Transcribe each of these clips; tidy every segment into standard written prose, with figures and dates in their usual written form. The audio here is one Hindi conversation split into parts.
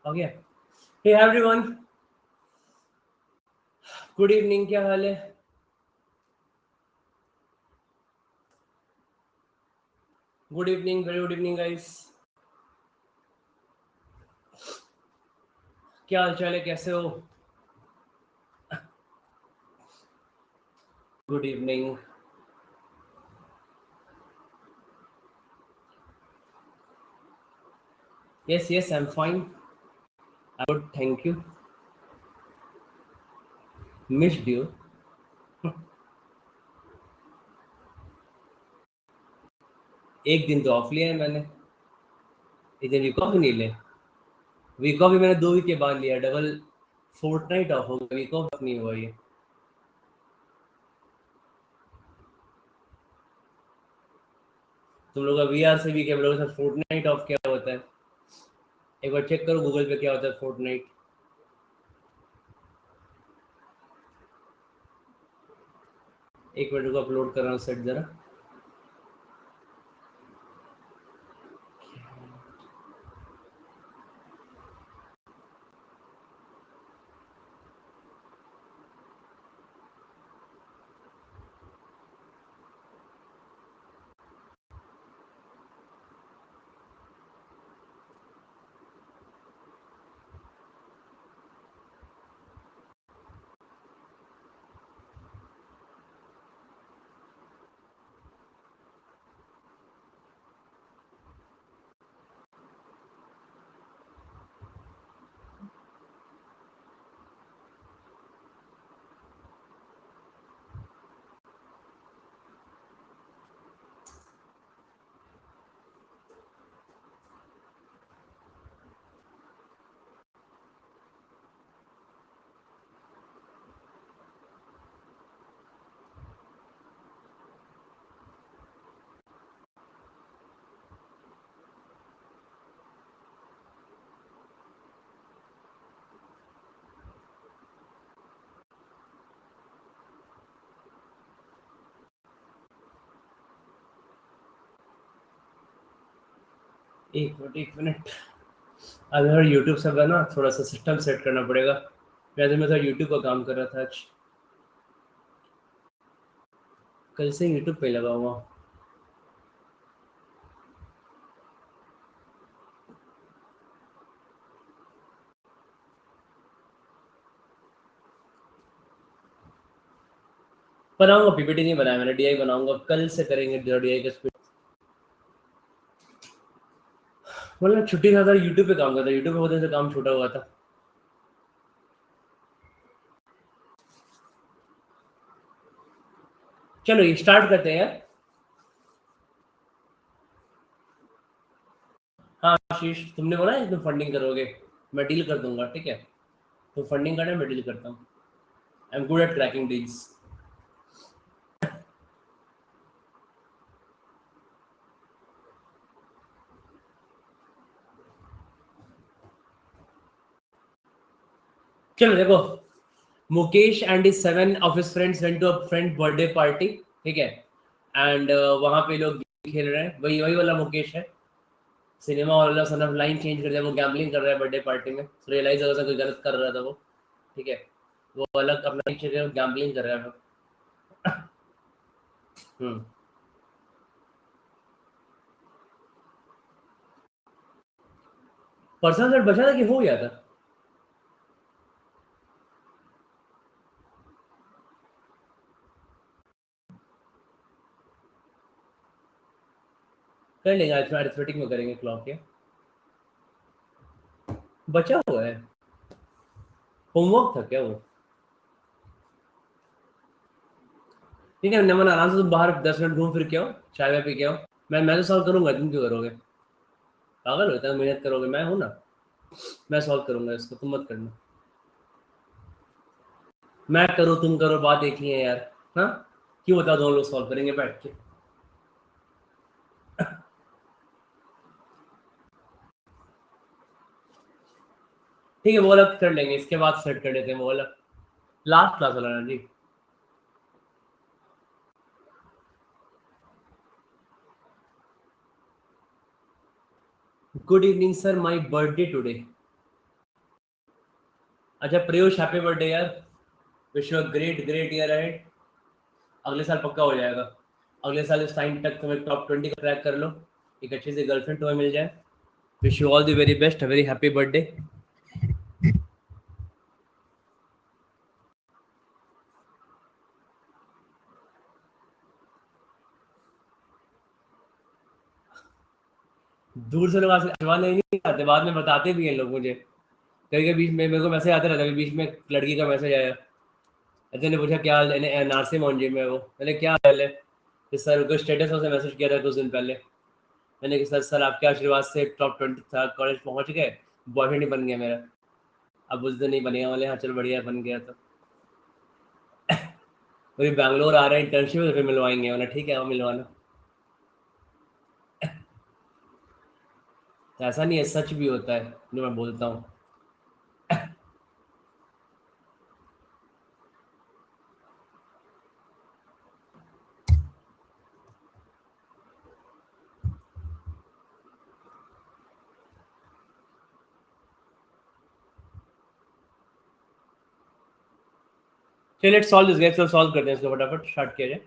Okay. Hey everyone, good evening, क्या हाल है? Good evening, very good evening guys. क्या हाल चाल है, कैसे हो? Good evening. Yes yes, I am fine, I good, thank you. Missed you. एक दिन तो ऑफ लिया है मैंने, एक दिन वीक ऑफ ही नहीं ले। वीक ऑफ भी मैंने 2 वीक के बाद लिया, डबल फोर्टनाइट ऑफ हो गया, वीक ऑफ नहीं हुआ ये। तुम लोग का वीआर से वीक है, हम लोगों के साथ फोर्टनाइट ऑफ क्या होता है? एक बार चेक करो गूगल पे क्या होता है फोर्टनाइट। एक मिनट को अपलोड कर रहा हूँ सेट जरा। एक मिनट एक मिनट। अब यार यूट्यूब सब है ना, थोड़ा सा सिस्टम सेट करना पड़ेगा। वैसे मैं थोड़ा यूट्यूब का काम कर रहा था आज, कल से यूट्यूब पे लगा हुआ। बनाऊंगा, पीपीटी नहीं बनाया मैंने, डीआई बनाऊंगा, कल से करेंगे डीआई का स्पीड। मतलब छुट्टी था, यूट्यूब पे काम करता, यूट्यूब पे होते से काम छूटा हुआ था। चलो ये स्टार्ट करते हैं यार। हाँ आशीष, तुमने बोला है तुम फंडिंग करोगे, मैं डील कर दूंगा, ठीक है? तुम फंडिंग करना, मैं डील करता हूँ। I am good at cracking deals. चलो देखो, Mukesh and his 7 of his friends went to a friend birthday party, ठीक है? एंड वहां पे लोग खेल रहे हैं, वही वही वाला मुकेश है। सिनेमा वाला सन ऑफ लाइन चेंज कर दिया, वो गैम्बलिंग कर रहा है बर्थडे पार्टी में, रियलाइज होगा था कोई गलत कर रहा था वो, ठीक है? वो अलग अपना गैम्बलिंग कर रहा है। हम्म। पर्सनल सेट बचा था कि हो गया था? कर लेंगे आज, अरिथमेटिक में करेंगे क्लॉक के। बचा हुआ है, होमवर्क था क्या वो? ठीक है नमन, आराम से तुम बाहर 10 मिनट घूम फिर के आओ, चाय वाय पी के आओ। मैं तो सॉल्व करूंगा, तुम क्यों करोगे? पागल होता है, मेहनत करोगे, मैं हूं ना, मैं सॉल्व करूंगा इसको, तुम मत करना। मैं करूँ तुम करो, बात एक ही है यार। हाँ, क्यों बताओ, दोनों लोग सॉल्व करेंगे बैठ के। ठीक है, वो अलग कर लेंगे, इसके बाद सेट कर लेते हैं वो अलग, लास्ट क्लास वाला ना जी। Good evening sir, my birthday today. अच्छा प्रयुष हैप्पी बर्थडे यार, wish you a great great year ahead. अगले साल पक्का हो जाएगा। अगले साल इस टाइम तक तुम्हें टॉप 20 का ट्रैक कर लो, एक अच्छी सी गर्लफ्रेंड तुम्हें मिल जाए। Wish you all the very best, very happy birthday. दूर से लोग आशीर्वाद नहीं आते, बाद में बताते भी हैं लोग मुझे। कभी कभी बीच में मेरे को मैसेज आते रहता है, बीच में एक लड़की का मैसेज आया, अजय ने पूछा क्या हाल है, नारसी मोहनजी में वो, मैंने क्या हाल है, कि सर को स्टेटस से मैसेज किया था कुछ दिन पहले। मैंने कि सर आपके आशीर्वाद से टॉप 20 कॉलेज पहुंच गए, बॉयफ्रेंड ही बन गया मेरा। अब उस दिन नहीं बनेगा वाले, हाँ चल बढ़िया बन गया तो। वही बैंगलोर आ रहे हैं इंटर्नशिप में, फिर मिलवाएंगे, वरना ठीक है वो मिलवाना। तो ऐसा नहीं है, सच भी होता है जो मैं बोलता हूँ। चलिए लेट्स सॉल्व दिस गाइस, तो सॉल्व करते हैं इसको, फटाफट स्टार्ट किया जाए।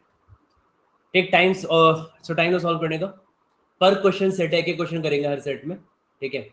टेक टाइम्स, सो टाइम तो सॉल्व करने दो। पर क्वेश्चन सेट है, एक एक क्वेश्चन करेंगे हर सेट में, ठीक है।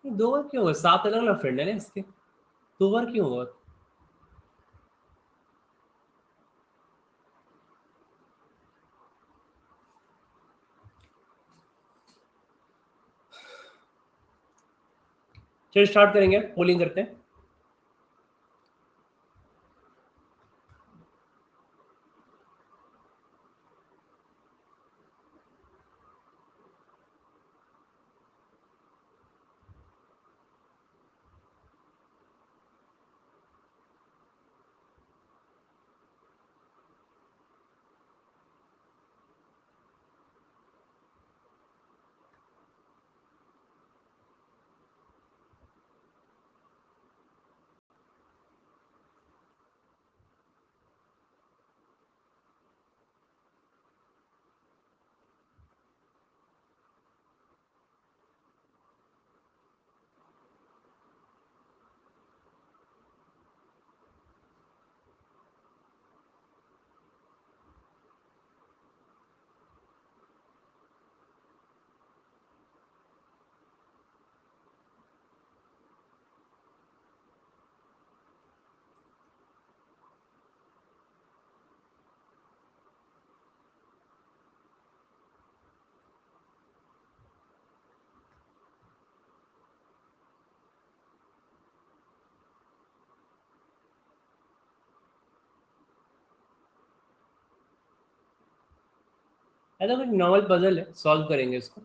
दो बार क्यों हुआ, सात अलग अलग फ्रेंड है ना इसके, दो बार क्यों हुआ। चलिए स्टार्ट करेंगे, पोलिंग करते हैं। ऐसा कुछ नॉर्मल पजल है, सॉल्व करेंगे इसको,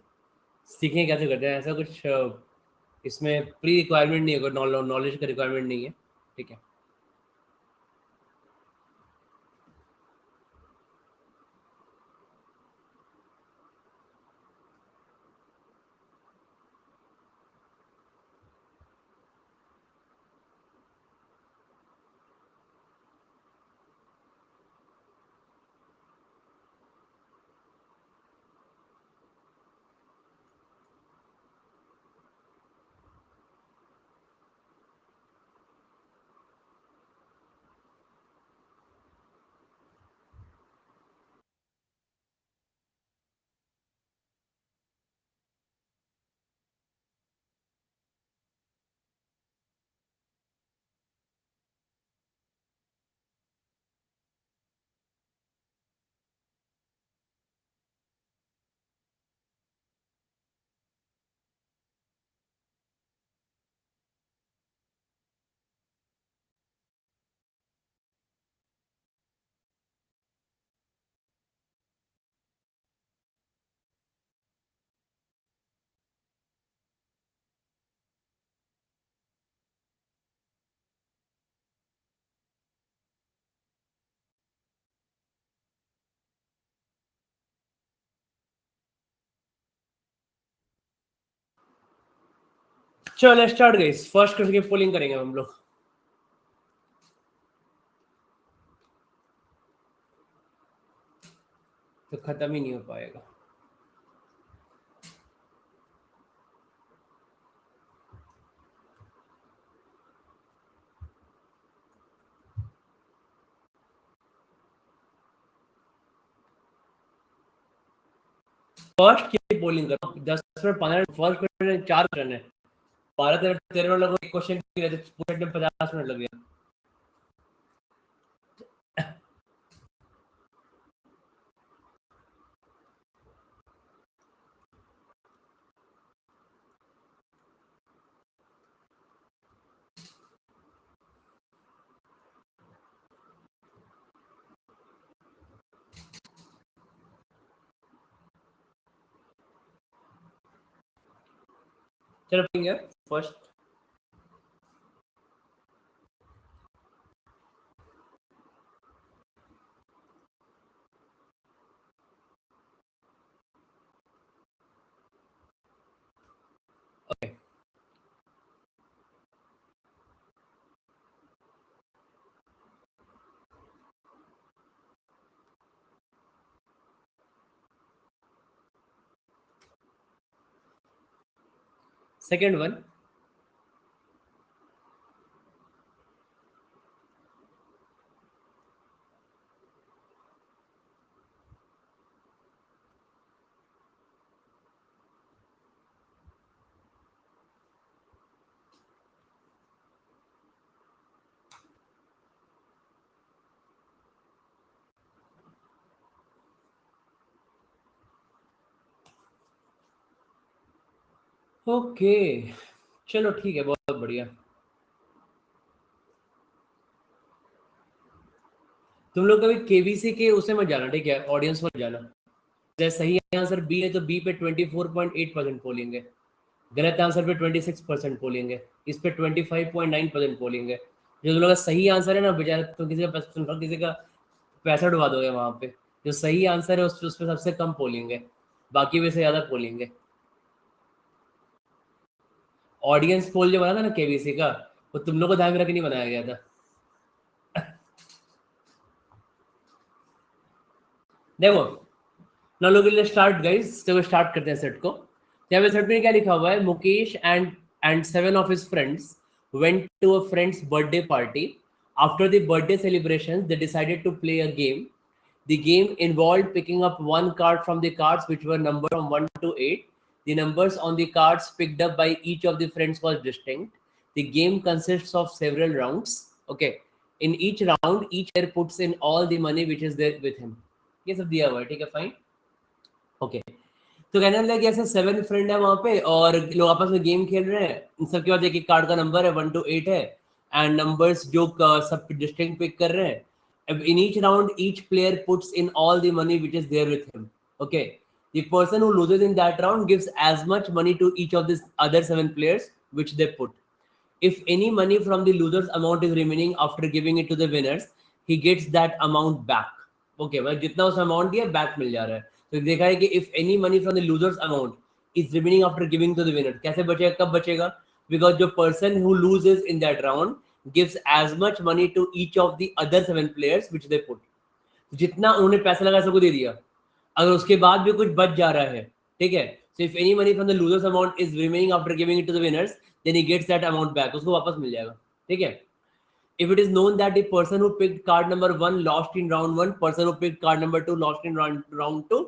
सीखें कैसे करते हैं। ऐसा कुछ इसमें प्री रिक्वायरमेंट नहीं है, नॉलेज का रिक्वायरमेंट नहीं है, ठीक है। चलो स्टार्ट गाइस, फर्स्ट क्वेश्चन की पोलिंग करेंगे हम लोग। तो खत्म ही नहीं हो पाएगा। फर्स्ट की पोलिंग करो, 10 minute 15 minute, first question 4 question है, 12 13 मिनट लगो, एक क्वेश्चन के लिए पूरे में 50 मिनट लग गया। चलो first okay. Second one, okay चलो ठीक है, बहुत बढ़िया। तुम लोग कभी केबीसी के उसमें मत जाना, ठीक है, ऑडियंस मत जाना। जैसे सही आंसर बी है तो बी पे 24.8% पोलिंग है, गलत आंसर पे 26% पोलिंग है, इस पे 25.9% पोलिंग है। जो तुम लोग का सही आंसर है ना बेचारा, तुम किसी का पैसा डुबा दोगे वहां पे। जो सही आंसर है उस पे सबसे कम पोलिंग है, बाकी में से ज्यादा पोलिंग है। ऑडियंस पोल जो बना था ना केबीसी का, वो तुम लोग को ध्यान में रख के नहीं बनाया गया था। देखो ना लोग स्टार्ट गाइस, तो स्टार्ट करते हैं सेट को। यहाँ पे सेट में क्या लिखा हुआ है, Mukesh and 7 of his friends went to a friend's birthday party. After the birthday celebrations they decided to play a game. The game involved picking up one card from the cards which were numbered from 1 to 8. The numbers on the cards picked up by each of the friends was distinct. The game consists of several rounds. Okay. In each round, each player puts in all the money which is there with him. ये सब दिया हुआ है, ठीक है, फाइन। ओके, तो कहने लगे ऐसे 7 फ्रेंड है वहां पे और लोग आपस में गेम खेल रहे हैं। इन सबके बाद एक एक कार्ड का नंबर है 1 to 8 है, एंड नंबर्स जो सब डिस्टिंक्ट पिक कर रहे हैं। In each round each player puts in all the money which is there with him. Okay, the person who loses in that round gives as much money to each of these other 7 players which they put. If any money from the loser's amount is remaining after giving it to the winners, he gets that amount back. Okay, मतलब जितना उस amount दिया back मिल जा रहा है. तो देखा है कि if any money from the loser's amount is remaining after giving to the winner, कैसे बचेगा, कब बचेगा? Because the person who loses in that round gives as much money to each of the other 7 players which they put. जितना उन्होंने पैसा लगा सबको दे दिया. अगर उसके बाद भी कुछ बच जा रहा है, ठीक है, so if any money from the losers amount is remaining after giving it to the winners, then he gets that amount back. उसको वापस मिल जाएगा, ठीक है. If it is known that the person who picked card number 1 lost in round 1, person who picked card number 2 lost in round 2,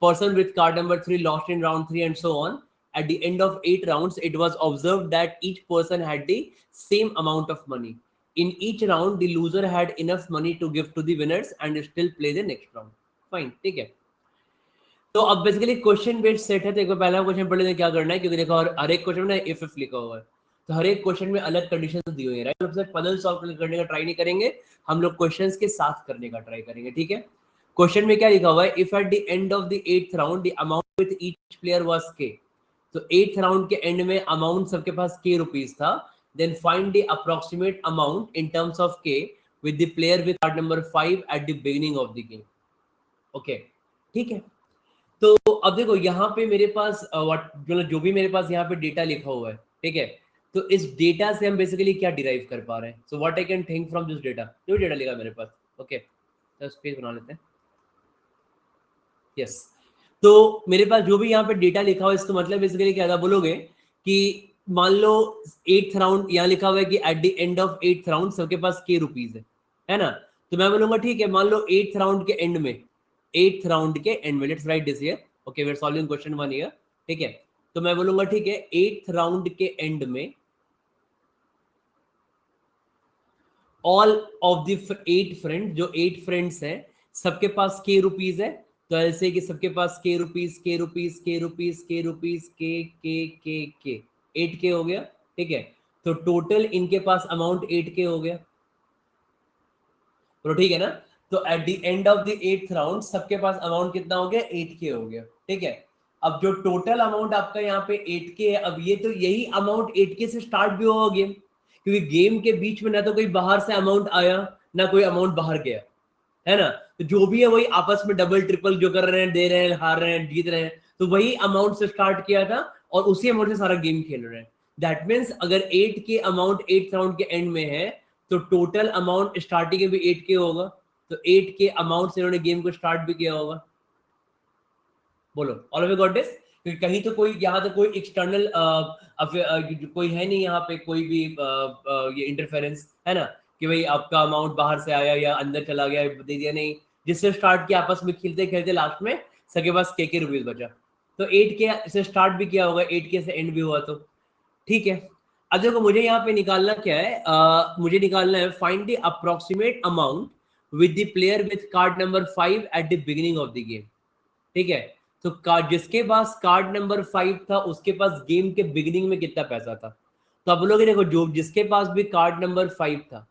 person with card number 3 lost in round 3, and so on, at the end of 8 rounds, it was observed that each person had the same amount of money. In each round, the loser had enough money to give to the winners and still play the next round. Fine, ठीक है. तो अब बेसिकली क्वेश्चन बेस्ड सेट है. तो एक बार पहला क्वेश्चन पढ़ लेते क्या करना है, क्योंकि देखो और हर एक क्वेश्चन में इफ लिखा हुआ है, तो हर एक क्वेश्चन में अलग कंडीशंस दी हुई है, राइट. हम सिर्फ पजल सॉल्व करने का ट्राई नहीं करेंगे, हम लोग क्वेश्चंस के साथ करने का ट्राई करेंगे, ठीक है. क्वेश्चन में क्या लिखा हुआ है, if at the end of the 8th round the amount with each player was के. तो 8th राउंड के एंड में अमाउंट सबके पास के रुपीस था. Then find the approximate amount in terms of K with the player with card number 5 at the beginning of the game. Okay, ठीक है. तो अब देखो यहाँ पे मेरे पास जो भी मेरे पास यहाँ पे डेटा लिखा हुआ है, ठीक है. तो इस डेटा से हम बेसिकली क्या डिराइव कर पा रहे हैं. So what I can think from this data, जो डेटा लिखा मेरे पास. ओके, तो स्पेस बना लेते हैं. यस, तो मेरे पास जो भी यहाँ पे डेटा लिखा हुआ है, इसका मतलब बेसिकली क्या था, बोलोगे कि मान लो 8th राउंड यहाँ लिखा हुआ है कि eight the end of 8th round सबके पास के रुपीज है ना. तो मैं बोलूंगा ठीक है, मान लो 8th राउंड के एंड में, 8th राउंड के एंड में, let's write this here. Okay, we are solving question 1 here, ठीक है. तो मैं बोलूंगा ठीक है, 8th राउंड के एंड में ऑल ऑफ द 8 फ्रेंड्स, जो 8 फ्रेंड्स हैं, सबके पास के रुपीज है. तो ऐसे कि सबके पास के रुपीज के रुपीज के रुपीज के रुपीज के 8K हो गया, ठीक है. तो टोटल इनके पास अमाउंट 8K हो गया, तो ठीक है ना. तो eight the end of the 8th round सबके पास अमाउंट कितना हो गया, 8K हो गया, ठीक है. अब जो टोटल अमाउंट आपका यहाँ पे 8K है, अब ये तो यही अमाउंट 8K से स्टार्ट भी होगा गेम, क्योंकि गेम के बीच में ना तो कोई बाहर से अमाउंट आया ना कोई अमाउंट बाहर गया, है ना. तो जो भी है वही आपस में डबल ट्रिपल जो कर रहे हैं, दे रहे हैं, हार रहे हैं, जीत रहे हैं, तो वही अमाउंट से स्टार्ट किया था और उसी अमाउंट से सारा गेम खेल रहे हैं. दैट मीन्स अगर 8K अमाउंट 8th राउंड के एंड में है, तो टोटल अमाउंट स्टार्टिंग में भी 8K होगा. तो 8K अमाउंट से इन्होंने गेम को स्टार्ट भी किया होगा. बोलो, all of you got this. क्योंकि कहीं तो कोई यहाँ तो कोई एक्सटर्नल कोई है नहीं यहाँ पे, कोई भी ये इंटरफेरेंस है ना, कि भाई आपका अमाउंट बाहर से आया या अंदर चला गया, दे दिया नहीं. जिससे स्टार्ट किया, आपस में खेलते खेलते लास्ट में सबके पास के रुपीज बचा. तो 8K से स्टार्ट भी किया होगा, 8K से एंड भी हुआ, तो ठीक है. अब देखो मुझे यहाँ पे निकालना क्या है, मुझे निकालना है find the approximate amount with the player with card number 5 at the beginning of the game, ठीक है. तो जिसके पास कार्ड नंबर 5 था उसके पास गेम के बिगिनिंग में कितना पैसा था. तो आप लोग देखो, जो जिसके पास भी कार्ड नंबर 5 था,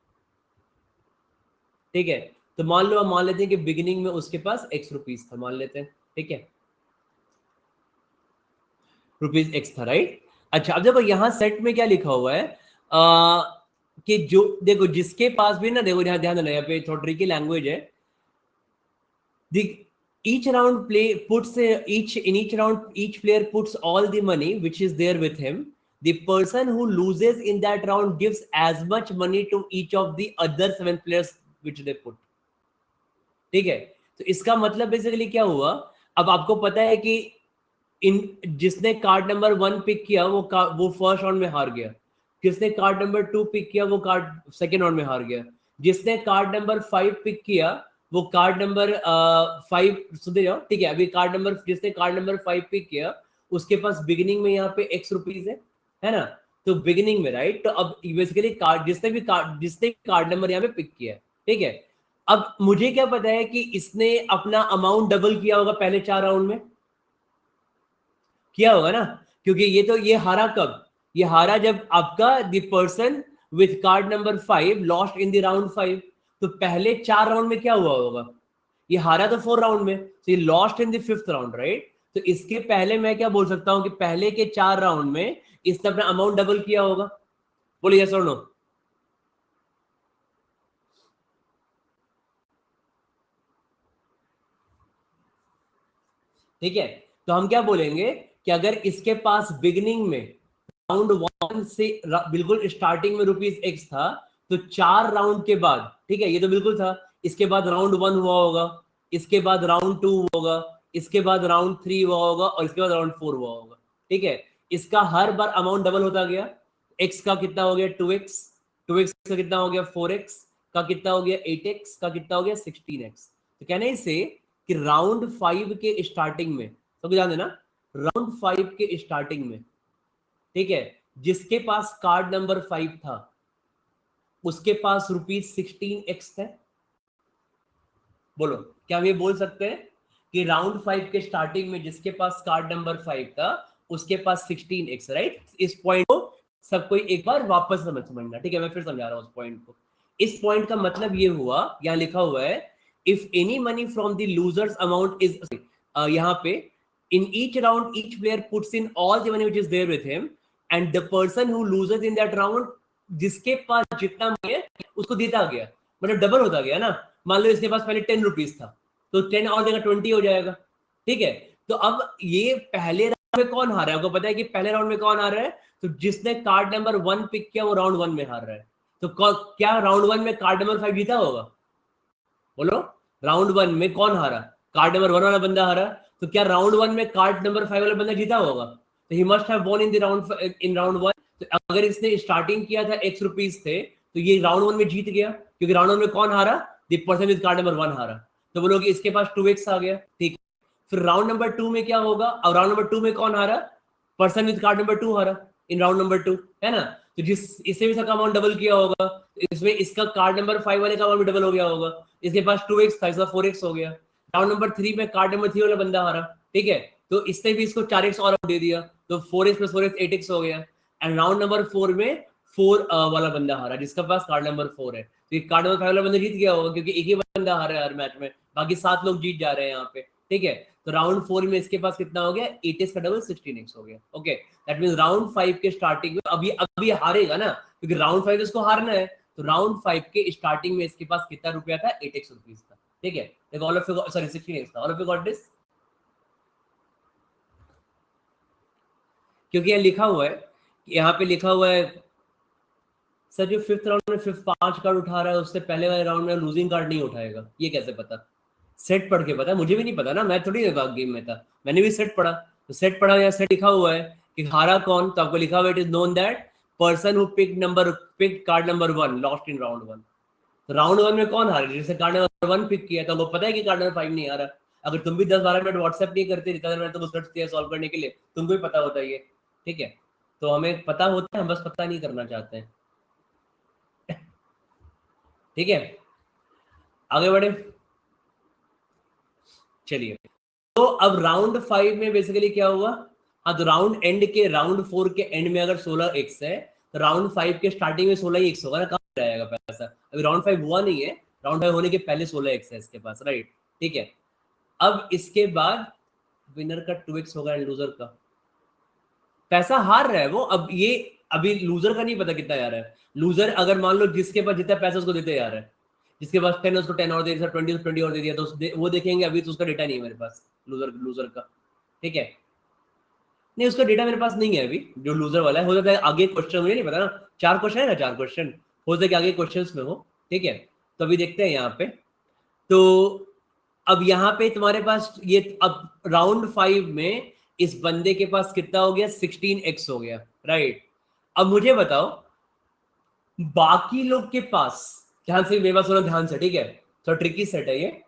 ठीक है, तो मान लो, मान लेते हैं कि बिगिनिंग में उसके पास x रुपीज था, मान लेते हैं, ठीक है, रुपीज x था, राइट. अच्छा, अब देखो यहाँ सेट में क्या लिखा हुआ है, कि जो देखो जिसके पास भी ना, देखो ध्यान देना, यहाँ पे थोड़ी ट्रिकी लैंग्वेज है. Each round in each round each player puts all the money which is there with him. The person who loses in that round gives as much money to each of the other 7 players which they put. ठीक है. तो इसका मतलब बेसिकली क्या हुआ, अब आपको पता है कि जिसने कार्ड नंबर 1 पिक किया वो फर्स्ट राउंड में हार गया. जिसने कार्ड नंबर 2 पिक किया वो कार्ड सेकेंड राउंड में हार गया. जिसने कार्ड नंबर 5 पिक किया वो कार्ड नंबर 5 सुधे जाओ, ठीक है. अभी जिसने कार्ड नंबर 5 पिक किया उसके पास बिगिनिंग में यहाँ पे x रुपीज है ना. तो बिगिनिंग में, राइट. तो अब बेसिकली जिसने कार्ड नंबर यहाँ पे पिक किया, ठीक है. अब मुझे क्या पता है कि इसने अपना अमाउंट डबल किया होगा पहले 4 राउंड में, किया होगा ना, क्योंकि ये हारा कब, ये हारा जब आपका the person with card number 5 lost in the round 5. तो पहले 4 राउंड में क्या हुआ होगा, ये हारा तो 4 राउंड में, तो ये lost in the 5th round, right? तो इसके पहले मैं क्या बोल सकता हूं कि पहले के 4 राउंड में इसने अपना अमाउंट डबल किया होगा। बोलिए यस और नो। ठीक है, तो हम क्या बोलेंगे कि अगर इसके पास बिगिनिंग में राउंड 1 से बिल्कुल स्टार्टिंग में रुपीज एक्स था, तो 4 राउंड के बाद, ठीक है, ये तो बिल्कुल था, इसके बाद राउंड 1 हुआ होगा, इसके बाद राउंड 2 होगा, इसके बाद राउंड 3 हुआ होगा, और इसके बाद राउंड 4 हुआ होगा। ठीक है, इसका हर बार अमाउंट डबल होता गया। एक्स का कितना हो गया 2x, 2x का कितना हो गया 4x, का कितना हो गया 8x, का कितना हो गया 16x। तो कहने से कि राउंड 5 के स्टार्टिंग में, तो ध्यान देना, राउंड 5 के स्टार्टिंग में, ठीक है, जिसके पास कार्ड नंबर 5 था उसके पास ₹16x है। बोलो, क्या हम ये बोल सकते हैं कि राउंड 5 के स्टार्टिंग में जिसके पास कार्ड नंबर 5 था उसके पास 16x, राइट? इस पॉइंट को सबको एक बार वापस समझना, ठीक है, मैं फिर समझा रहा हूं उस पॉइंट को। इस पॉइंट का मतलब ये हुआ, यहां लिखा हुआ है, if any money from the losers amount is, यहां पे, in each round each player puts in all the money which is there with him and the person who loses in that round, जिसके पास जितना मनी है उसको देता गया, मतलब डबल होता गया ना। मान लो इसके पास पहले 10 रुपीज था, तो 10 और देगा 20 हो जाएगा। ठीक है, तो अब ये पहले राउंड में कौन हारा है, आपको पता है कि पहले राउंड में कौन हार रहा है? तो जिसने कार्ड नंबर 1 पिक किया वो राउंड 1 में हार रहा है। तो क्या राउंड 1 में कार्ड नंबर 5 जीता होगा? बोलो, राउंड 1 में कौन हारा? कार्ड नंबर 1 वाला बंदा हारा। तो क्या राउंड 1 में कार्ड नंबर 5 वाला बंदा जीता होगा? तो he must have von in the round, in round 1। तो अगर इसने स्टार्टिंग किया था x रुपीज थे, तो ये राउंड 1 में जीत गया, क्योंकि राउंड 1 में कौन हारा? The person with card number 1 हारा। तो बोलोगे इसके पास 2x आ गया। ठीक, फिर राउंड नंबर 2 में क्या होगा? और राउंड नंबर 2 में कौन हारा? पर्सन विद कार्ड नंबर 2 हारा इन राउंड नंबर 2, है ना? तो जिस इससे भी इसका अमाउंट डबल किया होगा, इसमें इसका कार्ड नंबर 5 वाले का अमाउंट भी डबल हो गया होगा। इसके पास 2x था, इसका 4x हो गया। राउंड नंबर 3 में कार्ड नंबर 3 वाला बंदा हारा, ठीक है, तो इसने भी इसको 4x और दे दिया, तो 4x प्लस 4x 8x हो गया। एंड राउंड नंबर 4 में 4 वाला बंदा हारा जिसका पास कार्ड नंबर 4 है, तो कार्ड नंबर 5 वाला बंदा जीत गया होगा, क्योंकि एक ही बंदा हारा है हर मैच में, बाकी 7 लोग जीत जा रहे हैं यहाँ पे। ठीक है, तो राउंड 4 में इसके पास कितना हो गया? 8x का डबल 16x हो गया। ओके, दैट मींस राउंड 5 के स्टार्टिंग में अभी हारेगा ना, क्योंकि राउंड 5 इसको हारना है। तो राउंड 5 के स्टार्टिंग में इसके पास कितना रुपया था? 8x रुपीज था। ठीक है, देखो all of you, sorry 16x था, all of you got this? क्योंकि यहाँ लिखा हुआ है, यहाँ पे लिखा हुआ है सर जो 5th राउंड में 5 कार्ड उठा रहा है उससे पहले वाले राउंड में लूजिंग कार्ड नहीं उठाएगा, ये कैसे पता? सेट पढ़ के पता, मुझे भी नहीं पता ना, मैं थोड़ी गेम में था, मैंने भी सेट पढ़ा। तो सेट पढ़ा, या सेट लिखा हुआ है कि हारा कौन, तो आपको लिखा हुआ it is known that person who pick card number 1 lost in round 1। तो राउंड 1 में कौन हारा? जिसने कार्ड नंबर 1 पिक किया था वो पता है कि कार्ड नंबर 5 नहीं आ रहा। अगर तुम भी 10-12 मिनट व्हाट्सएप नहीं करते जितना देर तुम उसको सॉल्व करने के लिए, तुमको भी पता होता है ये। ठीक है, तो हमें पता होता है, हम बस पता नहीं करना चाहते हैं। ठीक है, आगे बढ़े, चलिए। तो अब राउंड 5 में बेसिकली क्या हुआ? हाँ, तो राउंड एंड के, राउंड 4 के एंड में अगर 16x है, तो राउंड 5 के स्टार्टिंग में 16x होगा ना, कहाँ जाएगा पैसा? अभी राउंड 5 हुआ नहीं है, राउंड 5 होने के पहले 16x है इसके पास, राइट? ठीक है, अब इसके बाद विनर का 2x होगा एंड लूजर का, पैसा हार रहा है वो। अब ये अभी लूजर का नहीं पता कितना आ रहा है। लूजर अगर मान लो जिसके पास जितना पैसा उसको देते जा रहा है, जिसके पास 10 उसको 10 और दे दिया, 20 20 और दे दिया, तो वो देखेंगे। अभी तो उसका डेटा नहीं है मेरे पास, लूजर लूजर का। ठीक है, नहीं उसका डेटा मेरे पास नहीं है अभी, जो लूजर वाला है। हो सकता है आगे क्वेश्चन, मुझे नहीं पता ना, 4 क्वेश्चन है ना, 4 क्वेश्चन हो सकता है आगे क्वेश्चन में हो। ठीक है, तो अभी देखते हैं यहाँ पे। तो अब यहाँ पे तुम्हारे पास ये, अब राउंड 5 में इस बंदे के पास कितना हो गया? 16x हो गया, राइट? अब मुझे बताओ बाकी लोग के पास, ध्यान से मेरे पास सुनो ध्यान से, ठीक है, तो ट्रिकी सेट है ये।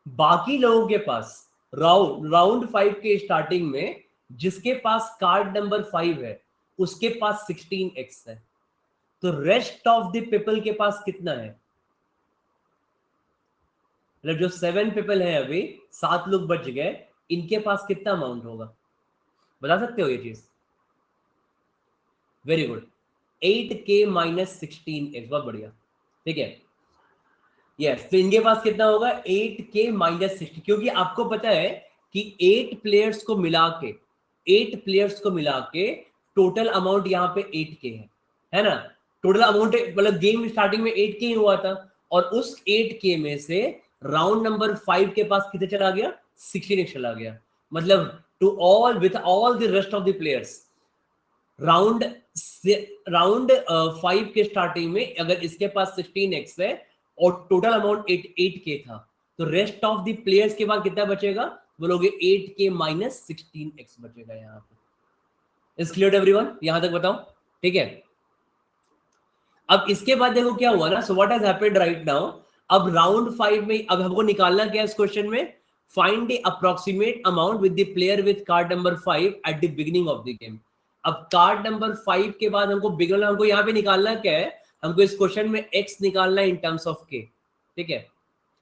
बाकी लोगों के पास राउंड 5 के स्टार्टिंग में जिसके पास कार्ड नंबर 5 है उसके पास 16x है, तो रेस्ट ऑफ द पीपल के पास कितना है? मतलब जो 7 पीपल है, अभी 7 लोग बच गए, इनके पास कितना अमाउंट होगा? बता सकते हो ये चीज? Very good, 8k minus 16x, बहुत बढ़िया। ठीक है, यस, तो इनके पास कितना होगा 8k माइनस 60, क्योंकि आपको पता है कि 8 प्लेयर्स को मिला के टोटल अमाउंट यहाँ पे 8k है ना। टोटल अमाउंट मतलब गेम स्टार्टिंग में 8k ही हुआ था, और उस 8k में से राउंड नंबर 5 के पास कितने चला गया, 16x चला गया। मतलब to all with all the rest of the players, round 5 के स्टार्टिंग में अगर इसके पास 16x है और टोटल अमाउंट 8k था, तो रेस्ट ऑफ द प्लेयर्स के बाद कितना बचेगा, बोलोगे 8k माइनस 16x बचेगा यहाँ पे। इज क्लियर एवरीवन, यहां तक बताओ, ठीक है। अब इसके बाद देखो क्या हुआ ना, so what has happened right now. अब राउंड 5 में अब हमको निकालना क्या है इस क्वेश्चन में, find the approximate amount with the player with card number 5 at the beginning of the game. अब कार्ड नंबर 5 के बाद हमको यहाँ पे निकालना क्या है, हमको इस क्वेश्चन में x निकालना है इन टर्म्स ऑफ k, ठीक है।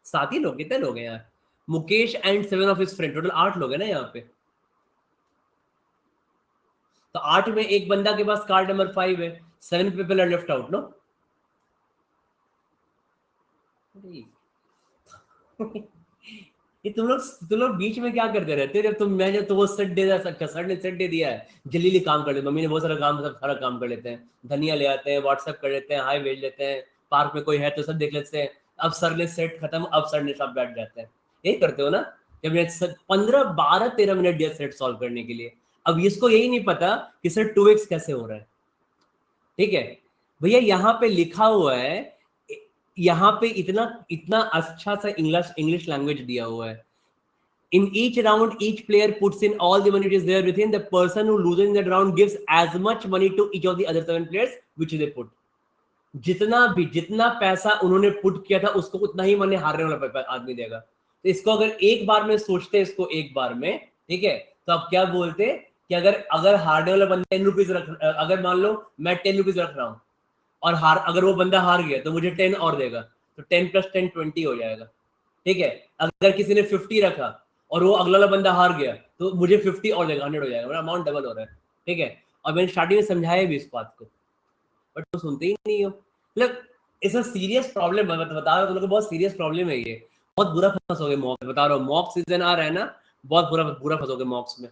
7 ही लोग, कितने लोग हैं यार, Mukesh and 7 of his friend, total 8 लोग हैं ना यहाँ पे। तो 8 में एक बंदा के पास कार्ड नंबर 5 है, 7 people are left out no. ये तुम लोग बीच में क्या करते रहते हो, जब तो वो सेट दे सकता, सर ने सेट दे दिया है, जल्दी काम कर ले, मम्मी ने बहुत सारा काम कर लेते हैं, धनिया ले आते हैं, व्हाट्सएप कर लेते हैं, हाय भेज लेते हैं, पार्क में कोई है तो सब देख लेते हैं। अब सर ने सेट खत्म, अब सर ने सब बैठ जाते हैं, यही करते हो ना। जब 15 12 13 मिनट दिया सेट सॉल्व करने के लिए, अब इसको यही नहीं पता कि सर 2x कैसे हो रहा है, ठीक है। भैया यहाँ पे लिखा हुआ है, यहाँ पे इतना इतना अच्छा सा इंग्लिश लैंग्वेज दिया हुआ है। In each round, each player puts in all the money which is there within. The person who loses in that round gives as much money to each of the other 7 players which they put. जितना पैसा उन्होंने पुट किया था उसको उतना ही मनी हारने वाला आदमी देगा। तो इसको अगर एक बार में सोचते हैं, इसको एक बार में, ठीक है, तो आप क्या बोलते कि अगर हारने वाला बंदा 10 रुपीज अगर मान लो मैं 10 रुपीज रख रहा हूँ, और अगर वो बंदा हार गया तो मुझे 10 और देगा, तो 10 + 10 20 हो जाएगा, ठीक है। अगर किसी ने 50 रखा और वो अगला वाला बंदा हार गया तो मुझे 50 और देगा, 100 हो जाएगा, मेरा अमाउंट डबल हो रहा है, ठीक है। और मैंने स्टार्टिंग में समझाया भी इस बात को, बट तो सुनते ही नहीं हो। मतलब इट्स सीरियस प्रॉब्लम है, मैं बता रहा हूँ तुम लोग को, बहुत सीरियस प्रॉब्लम है ये, बहुत बुरा फंसोगे मॉक, बता रहा हूँ, मॉक सीजन आ रहा है ना, बहुत बुरा फंसोगे मॉक्स में।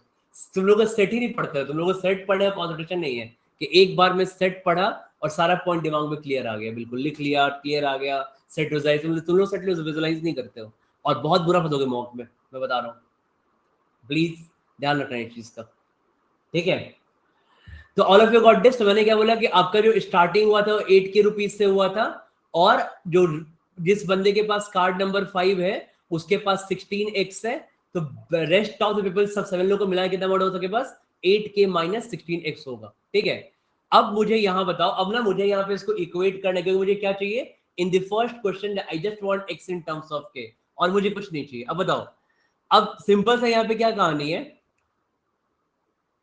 तुम लोग को सेट ही नहीं पड़ता है, तुम लोग को सेट पढ़ने का कॉन्सेंट्रेशन नहीं है कि एक बार में सेट पढ़ा और सारा पॉइंट दिमाग में क्लियर आ गया, बिल्कुल लिख लिया, क्लियर आ गया, सेट विजुअलाइज, तुम लोग सेट विजुअलाइज नहीं करते हो, और बहुत बुरा फंसोगे मॉक में, मैं बता रहा हूँ। प्लीज ध्यान रखना इस चीज का, ठीक है। तो all of you got this. तो मैंने क्या बोला कि आपका जो स्टार्टिंग हुआ था वो 8k रुपीज से हुआ था, और जो जिस बंदे के पास कार्ड नंबर 5 है उसके पास 16x है, तो रेस्ट ऑफ द पीपल सब 7 लोग को मिला कितना अमाउंट हो सके पास 8k माइनस 16x होगा, ठीक है। अब मुझे यहां बताओ, अब ना मुझे यहाँ पे इसको इक्वेट करने के लिए मुझे क्या चाहिए, in the first question I just want x in terms of k, और मुझे कुछ नहीं चाहिए। अब बताओ, अब सिंपल सा यहाँ पे क्या कहानी है,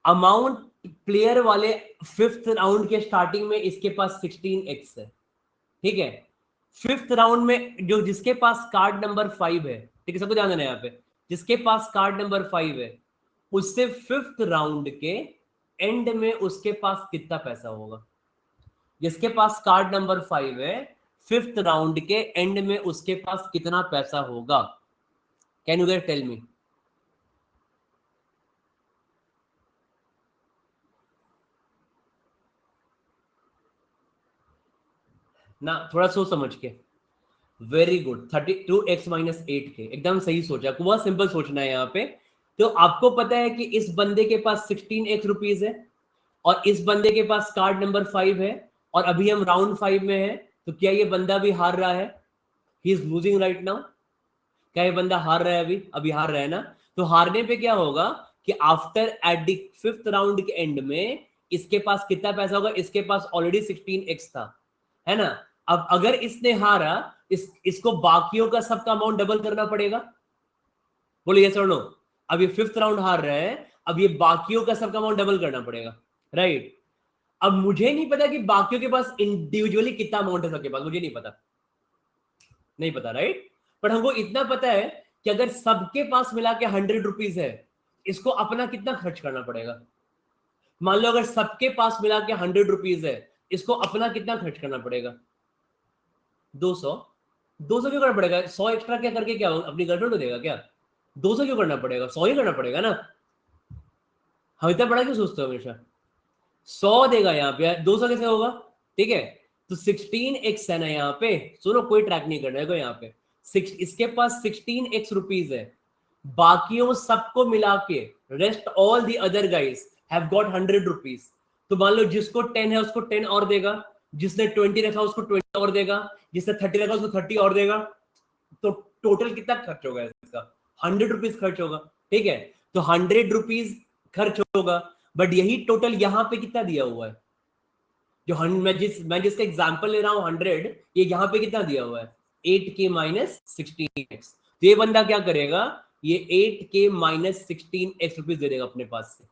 अमाउंट प्लेयर वाले 5th राउंड के स्टार्टिंग में इसके पास 16x है, ठीक है। 5th राउंड में जो जिसके पास कार्ड नंबर 5 है, ठीक है, सबको ध्यान देना यहाँ पे, जिसके पास कार्ड नंबर 5 है उससे 5th राउंड के एंड में उसके पास कितना पैसा होगा, जिसके पास कार्ड नंबर 5 है 5th राउंड के एंड में उसके पास कितना पैसा होगा, can you get tell me. ना थोड़ा सोच समझ के, very good, 32x minus 8k, एकदम सही सोचा, बहुत सिंपल सोचना है यहाँ पे। तो आपको पता है कि इस बंदे के पास 16x रुपीज है और इस बंदे के पास कार्ड नंबर 5 है, और अभी हम राउंड 5 में है, तो क्या ये बंदा भी हार रहा है, he is losing right now, क्या ये बंदा हार रहा है, अभी हार रहा है ना। तो हारने पे क्या होगा कि after at the 5th round के एंड में इसके पास कितना पैसा होगा, इसके पास ऑलरेडी 16x था, है ना। अब अगर इसने हारा, इसको बाकियों का सबका अमाउंट डबल करना पड़ेगा, बोलिए यस और नो। अब ये 5th राउंड हार रहे हैं, अब ये बाकियों का सबका अमाउंट डबल करना पड़ेगा, राइट। अब मुझे नहीं पता कि बाकियों के पास इंडिविजुअली कितना अमाउंट है, सबके पास मुझे नहीं पता, नहीं पता, राइट। पर हमको इतना पता है कि अगर सबके पास मिला के 100 रुपीज है, इसको अपना कितना खर्च करना पड़ेगा। मान लो अगर सबके पास मिला के 100 रुपीज है, इसको अपना कितना खर्च करना पड़ेगा, 200, 200 क्यों करना पड़ेगा? 100 एक्स्ट्रा क्या करके क्या अपनी गर्लफ्रेंड को देगा क्या? 200 क्यों करना पड़ेगा? 100 ही करना पड़ेगा ना। हम इतना बड़ा क्यों सोचते हो हमेशा? 100 देगा यहाँ पे, 200 कैसे होगा? ठीक है, तो 16x है ना यहाँ पे। सुनो, कोई ट्रैक नहीं करना है यहाँ पे। इसके पास 16x रुपीज है, बाकियों सबको मिला के rest all the other guys have got 100 rupees. तो मान लो जिसको 10 है उसको 10 और देगा, जिसने 20 रखा उसको 20 और देगा, जिसने 30 रखा उसको 30 और देगा। तो टोटल कितना खर्च होगा इसका? 100 रुपीज खर्च होगा। ठीक है, तो 100 रुपीज खर्च होगा, बट यही टोटल यहाँ पे कितना दिया हुआ है? जो मैं जिसका एग्जांपल ले रहा हूँ 100, ये यहाँ पे कितना दिया हुआ है? 8k minus 16x। तो ये बंदा क्या करेगा? ये 8k माइनस 16x रुपीज दे देगा अपने पास से।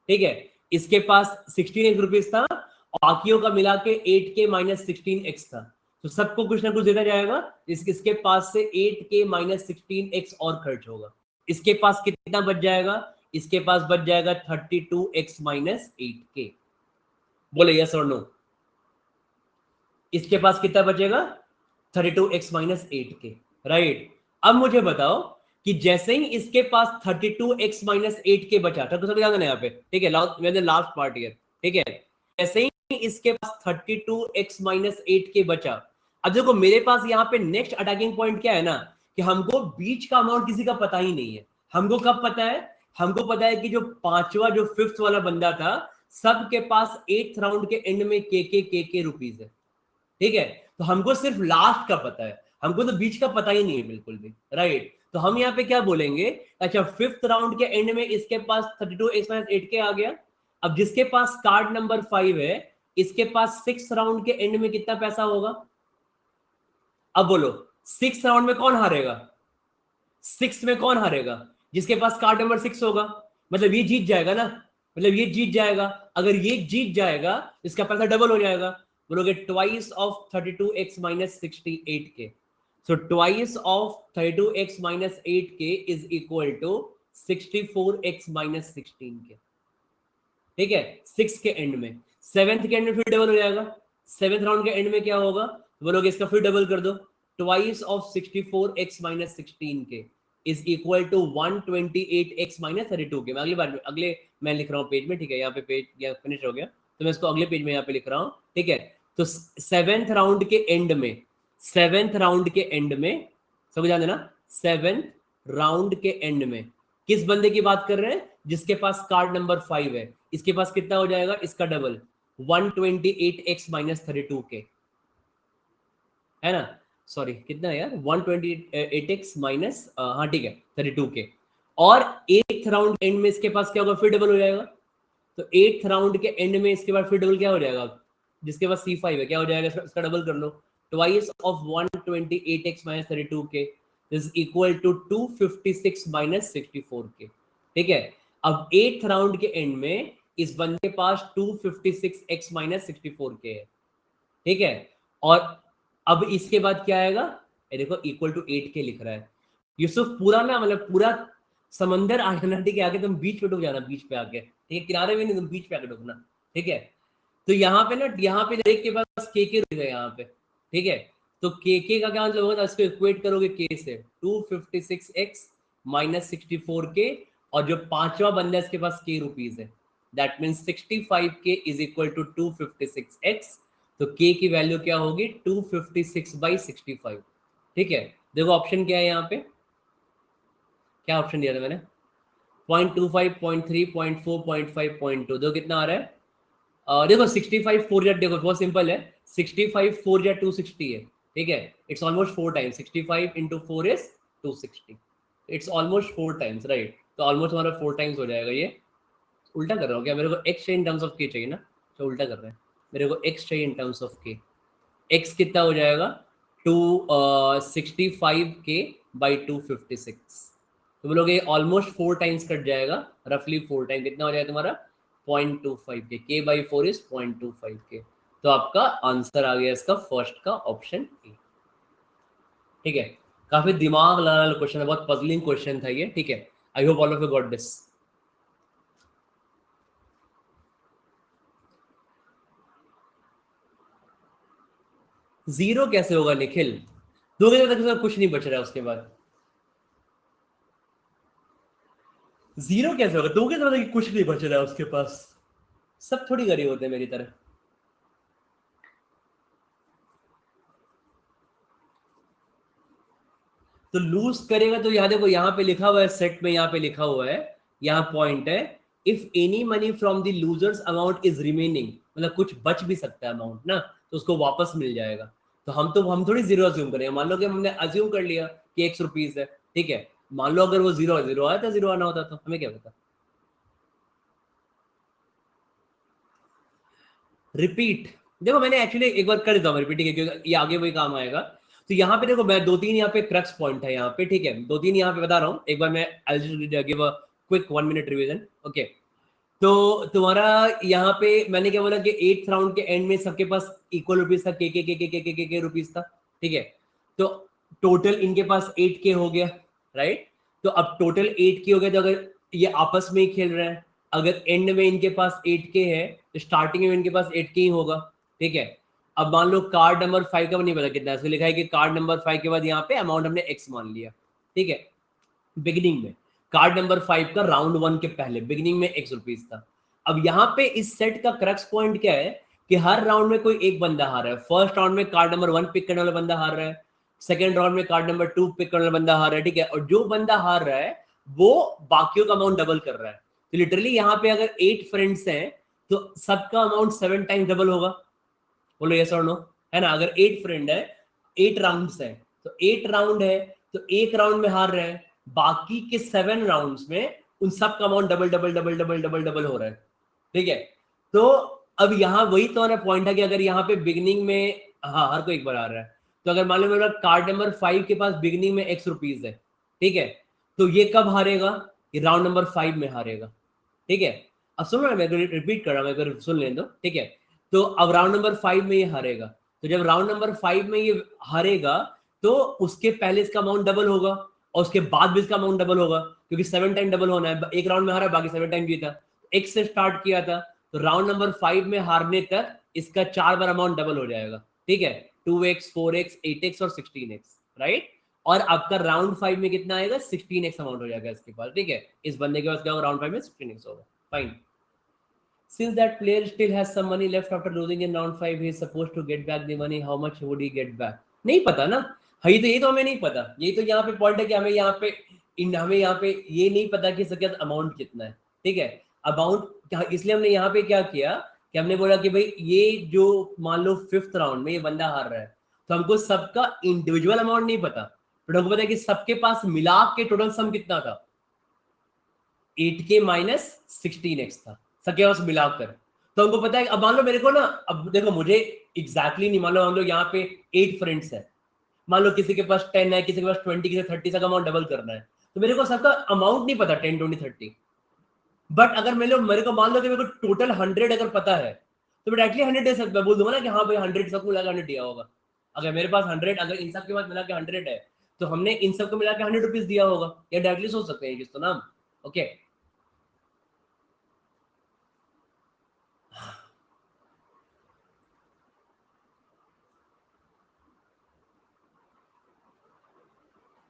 ठीक है, इसके पास 16x रुपीज था, बाकियों का मिला के 8k माइनस 16x था, तो सबको कुछ ना कुछ देता जाएगा। इसके पास से 8k माइनस 16x और खर्च होगा। इसके पास कितना बच जाएगा? इसके पास बच जाएगा 32x माइनस 8k। बोले यस और नो? इसके पास कितना बचेगा? 32x minus 8k, right. अब मुझे बताओ कि जैसे ही इसके पास 32x माइनस 8k बचा था, तो सब ध्यान देना यहाँ पे, ठीक है, लास्ट पार्ट हियर। ठीक है, जैसे ही इसके पास 32x माइनस 8k बचा, अब देखो मेरे पास यहाँ पे नेक्स्ट अटैकिंग पॉइंट क्या है ना, कि हमको बीच का अमाउंट किसी का पता ही नहीं है। हमको कब पता है? हमको पता है कि जो पांचवा, जो फिफ्थ वाला बंदा था, सबके पास 8th राउंड के एंड में के रुपीज है। ठीक है, तो हमको सिर्फ लास्ट का पता है, हमको तो बीच का पता ही नहीं है बिल्कुल भी, राइट। तो हम यहाँ पे क्या बोलेंगे? अच्छा, फिफ्थ राउंड के एंड में इसके पास 32x-8k आ गया। अब जिसके पास कार्ड नंबर 5 है, इसके पास सिक्स राउंड के एंड में कितना पैसा होगा? अब बोलो, सिक्स राउंड में कौन हारेगा? सिक्स में कौन हारेगा? जिसके पास कार्ड नंबर 6 होगा। मतलब ये जीत जाएगा ना, मतलब ये जीत जाएगा। अगर ये जीत जाएगा, इसका पैसा डबल हो जाएगा। बोलोगे twice of 32x minus 68k। So twice of 32x minus 8k is equal to 64x minus 16k। ठीक है, सिक्स के एंड में, सेवेंथ के एंड में फिर डबल हो जाएगा। सेवेंथ राउंड के एंड में क्या होगा? बोलोगे इसका फिर डबल कर दो, twice of 64x minus 16k is equal to 128x minus 32k। मैं अगली बार में, अगले मैं लिख रहा हूँ पेज में, ठीक है, यहाँ पे पेज या फिनिश हो गया, तो मैं इसको अगले पेज में यहाँ पे लिख रहा हूँ। ठीक है, तो सेवेंथ राउंड के एंड में, सेवेंथ राउंड के एंड में, सब ध्यान देना, सेवेंथ राउंड के एंड में किस बंदे की बात कर रहे हैं? जिसके पास कार्ड नंबर 5 है। इसके पास कितना हो जाएगा? इसका डबल, 128x माइनस 32k, है ना? सॉरी, कितना है यार? 128x माइनस, हाँ ठीक है, 32k। और एट्थ राउंड एंड में इसके पास क्या होगा? फिर डबल हो जाएगा। तो एट्थ राउंड के एंड में इसके बाद फिर डबल क्या हो जाएगा? जिसके पास C5 है, क्या हो जाएगा? इसका डबल कर लो, twice of 128x minus 32k is equal to 256 minus 64k। ठीक है, अब एट्थ राउंड के एंड में इस बंदे के पास 256x माइनस 64k है। ठीक है, और अब इसके बाद क्या आएगा? ये देखो, इक्वल टू 8k लिख रहा है। यूसुफ पूरा ना, मतलब पूरा समंदर आ जाना, ठीक है, आगे तुम बीच पे डूब जाना, बीच पे आके, ठीक है, किनारे में नहीं, तुम बीच पे आके डूबना। ठीक है, तो यहाँ पे ना, यहाँ पे एक के पास के रुपीज है यहाँ पे। ठीक है, तो के का क्या मतलब होगा? इसको इक्वेट करोगे के से, 256x माइनस 64k, और जो पांचवा बंदा है इसके पास के रुपीज है, that means 65k is equal to 256x। तो k की वैल्यू क्या होगी? 256/65। ठीक है, देखो ऑप्शन क्या है यहाँ पे, क्या ऑप्शन दिया था मैंने? 0.25, 0.3, 0.4, 0.5, 0.2। देखो कितना आ रहा है। देखो 65 4 जा, देखो बहुत सिंपल है, 65 4 जा 260 है। ठीक है, it's almost 4 times, 65 into 4 is 260, it's almost 4 times, right. तो ऑलमोस्ट हमारा 4 टाइम्स हो जाएगा ये। उल्टा कर रहा हूँ क्या? मेरे को एक्स चाहिए इन टर्म्स ऑफ के चाहिए ना, तो उल्टा कर रहे हैं। मेरे को एक्स चाहिए इन टर्म्स ऑफ के। एक्स कितना हो जाएगा? 265k by 256। तो बोलोगे ऑलमोस्ट 4 टाइम्स कट जाएगा, रफली 4 टाइम, कितना हो जाएगा तुम्हारा? 0.25k, k by 4 is 0.25k। तो आपका आंसर आ गया इसका फर्स्ट का, ऑप्शन ए। ठीक है, काफी दिमाग लगाने वाला क्वेश्चन है, बहुत पजलिंग क्वेश्चन था ये। ठीक है, I hope all of you got this. Zero कैसे होगा निखिल? दोगे तक कुछ नहीं बच रहा है उसके बाद। जीरो कैसे होगा? दोगे तो मतलब कुछ नहीं बच रहा है उसके पास। सब थोड़ी गरीब होते हैं मेरी तरह। तो लूज करेगा तो यहाँ देखो, यहाँ पे लिखा हुआ है सेट में, यहाँ पे लिखा हुआ है, यहाँ पॉइंट है, if any money from the losers amount is remaining, मतलब कुछ बच भी सकता है अमाउंट ना, तो उसको वापस मिल जाएगा। तो हम थोड़ी जीरो अज्यूम करेंगे। मान लो कि हमने अज्यूम कर लिया कि ₹1 है, ठीक है, मान लो अगर वो जीरो जीरो आया था, जीरो आना होता तो हमें क्या पता। रिपीट, देखो मैंने एक्चुअली एक बार कर देता हूँ रिपीट, क्योंकि ये आगे वही काम आएगा। तो यहाँ पे देखो, मैं दो तीन यहाँ पे क्रक्स पॉइंट है यहाँ पे, ठीक है, दो तीन यहाँ पे बता रहा हूँ, एक बार मैं I just give a quick 1 minute revision. Okay, तो तुम्हारा यहाँ पे मैंने क्या बोला कि 8th राउंड के एंड में सबके पास इक्वल रुपीज था, के रुपीज था, ठीक है। तो टोटल इनके पास 8K हो गया, राइट। तो अब टोटल 8K हो गया, तो अगर ये आपस में ही खेल रहे हैं, अगर एंड में इनके पास 8K है तो स्टार्टिंग में इनके पास 8K ही होगा, ठीक है। अब मान लो कार्ड नंबर 5 का नहीं पता कितना है, इसमें लिखा है कि कार्ड नंबर 5 के बाद यहाँ पे अमाउंट हमने एक्स मान लिया, ठीक है, बिगिनिंग में। कार्ड नंबर 5 का राउंड 1 के पहले बिगिनिंग में ₹X था। अब यहाँ पे इस सेट का क्रक्स पॉइंट क्या है कि हर राउंड में कोई एक बंदा हार रहा है। फर्स्ट राउंड में कार्ड नंबर 1 पिक करने वाला बंदा हार रहा है, सेकंड राउंड में कार्ड नंबर 2 पिक करने वाला बंदा हार रहा है, ठीक है। और जो बंदा हार रहा है वो बाकियों का अमाउंट डबल कर रहा है। तो लिटरली यहाँ पे अगर 8 फ्रेंड्स हैं तो सबका अमाउंट 7 टाइम्स डबल होगा। बोलो यस और नो, है ना। अगर 8 फ्रेंड है, 8 राउंड्स है, तो 8 राउंड है, तो एक राउंड में हार रहे हैं, बाकी के 7 राउंड्स में उन सब का amount double double double double double double हो रहा है, ठीक है। तो अब यहाँ वही तो पॉइंट है कि अगर यहाँ पे बिगनिंग में, हाँ हर कोई एक बार आ रहा है, तो अगर मान लो मेरा कार्ड नंबर 5 के पास बिगनिंग में ₹X है, ठीक है, तो ये कब हारेगा? ये राउंड नंबर 5 में हारेगा, ठीक है। अब सुनो ना, मैं रिपीट कर रहा हूँ, अगर सुन लें तो, ठीक है। तो अब राउंड नंबर 5 में ये हारेगा, तो जब राउंड नंबर 5 में ये हारेगा तो उसके पहले इसका अमाउंट डबल होगा और उसके बाद भी इसका अमाउंट डबल होगा, क्योंकि 7 टाइम डबल होना है। एक राउंड में हारा, बाकी 7 टाइम जीता। एक्स से स्टार्ट किया था, तो राउंड नंबर 5 में हारने तक इसका 4 बार अमाउंट डबल हो जाएगा, ठीक है। 2x, 4x, 8x और 16x, राइट। और आपका राउंड 5 में कितना आएगा? 16x अमाउंट हो जाएगा इसके पास, ठीक है। इस बंदे के पास क्या होगा? राउंड 5 में 16x होगा। Fine. Since that player still has some money left after losing in round 5, he is supposed to get back the money. How much would he get back? नहीं पता ना, है तो ये तो हमें नहीं पता। ये तो यहाँ पे पॉइंट है कि हमें यहाँ पे हमें यहाँ पे ये नहीं पता कि इसका अमाउंट कितना है, ठीक है। अमाउंट इसलिए हमने यहाँ पे क्या किया कि हमने बोला कि भाई ये जो मान लो 5th राउंड में ये बंदा हार रहा है, तो हमको सबका इंडिविजुअल अमाउंट नहीं पता, बट हमको पता है कि सबके पास मिला के टोटल सम कितना था? 8K माइनस 16x था सबके पास मिलाकर। तो हमको पता है, अब मान लो मेरे को ना, अब देखो मुझे एग्जैक्टली नहीं, मान लो हम लोग यहाँ पे 8 फ्रेंड्स हैं, मान लो किसी के पास 10 है, किसी के पास 20, किसी 30 का अमाउंट डबल करना है, तो मेरे को सबका अमाउंट नहीं पता 10, 20, 30। बट अगर मेरे को मान लो कि मेरे को टोटल 100 अगर पता है, तो मैं डायरेक्टली 100 दे सकता, बोल दूंगा ना कि हाँ भाई 100 सबको मिला के 100 दिया होगा। अगर मेरे पास 100, अगर इन सब के पास मिला के 100 है, तो हमने इन सबको मिला के ₹100 दिया होगा, या डायरेक्टली सोच सकते हैं जिस तो नाम। ओके,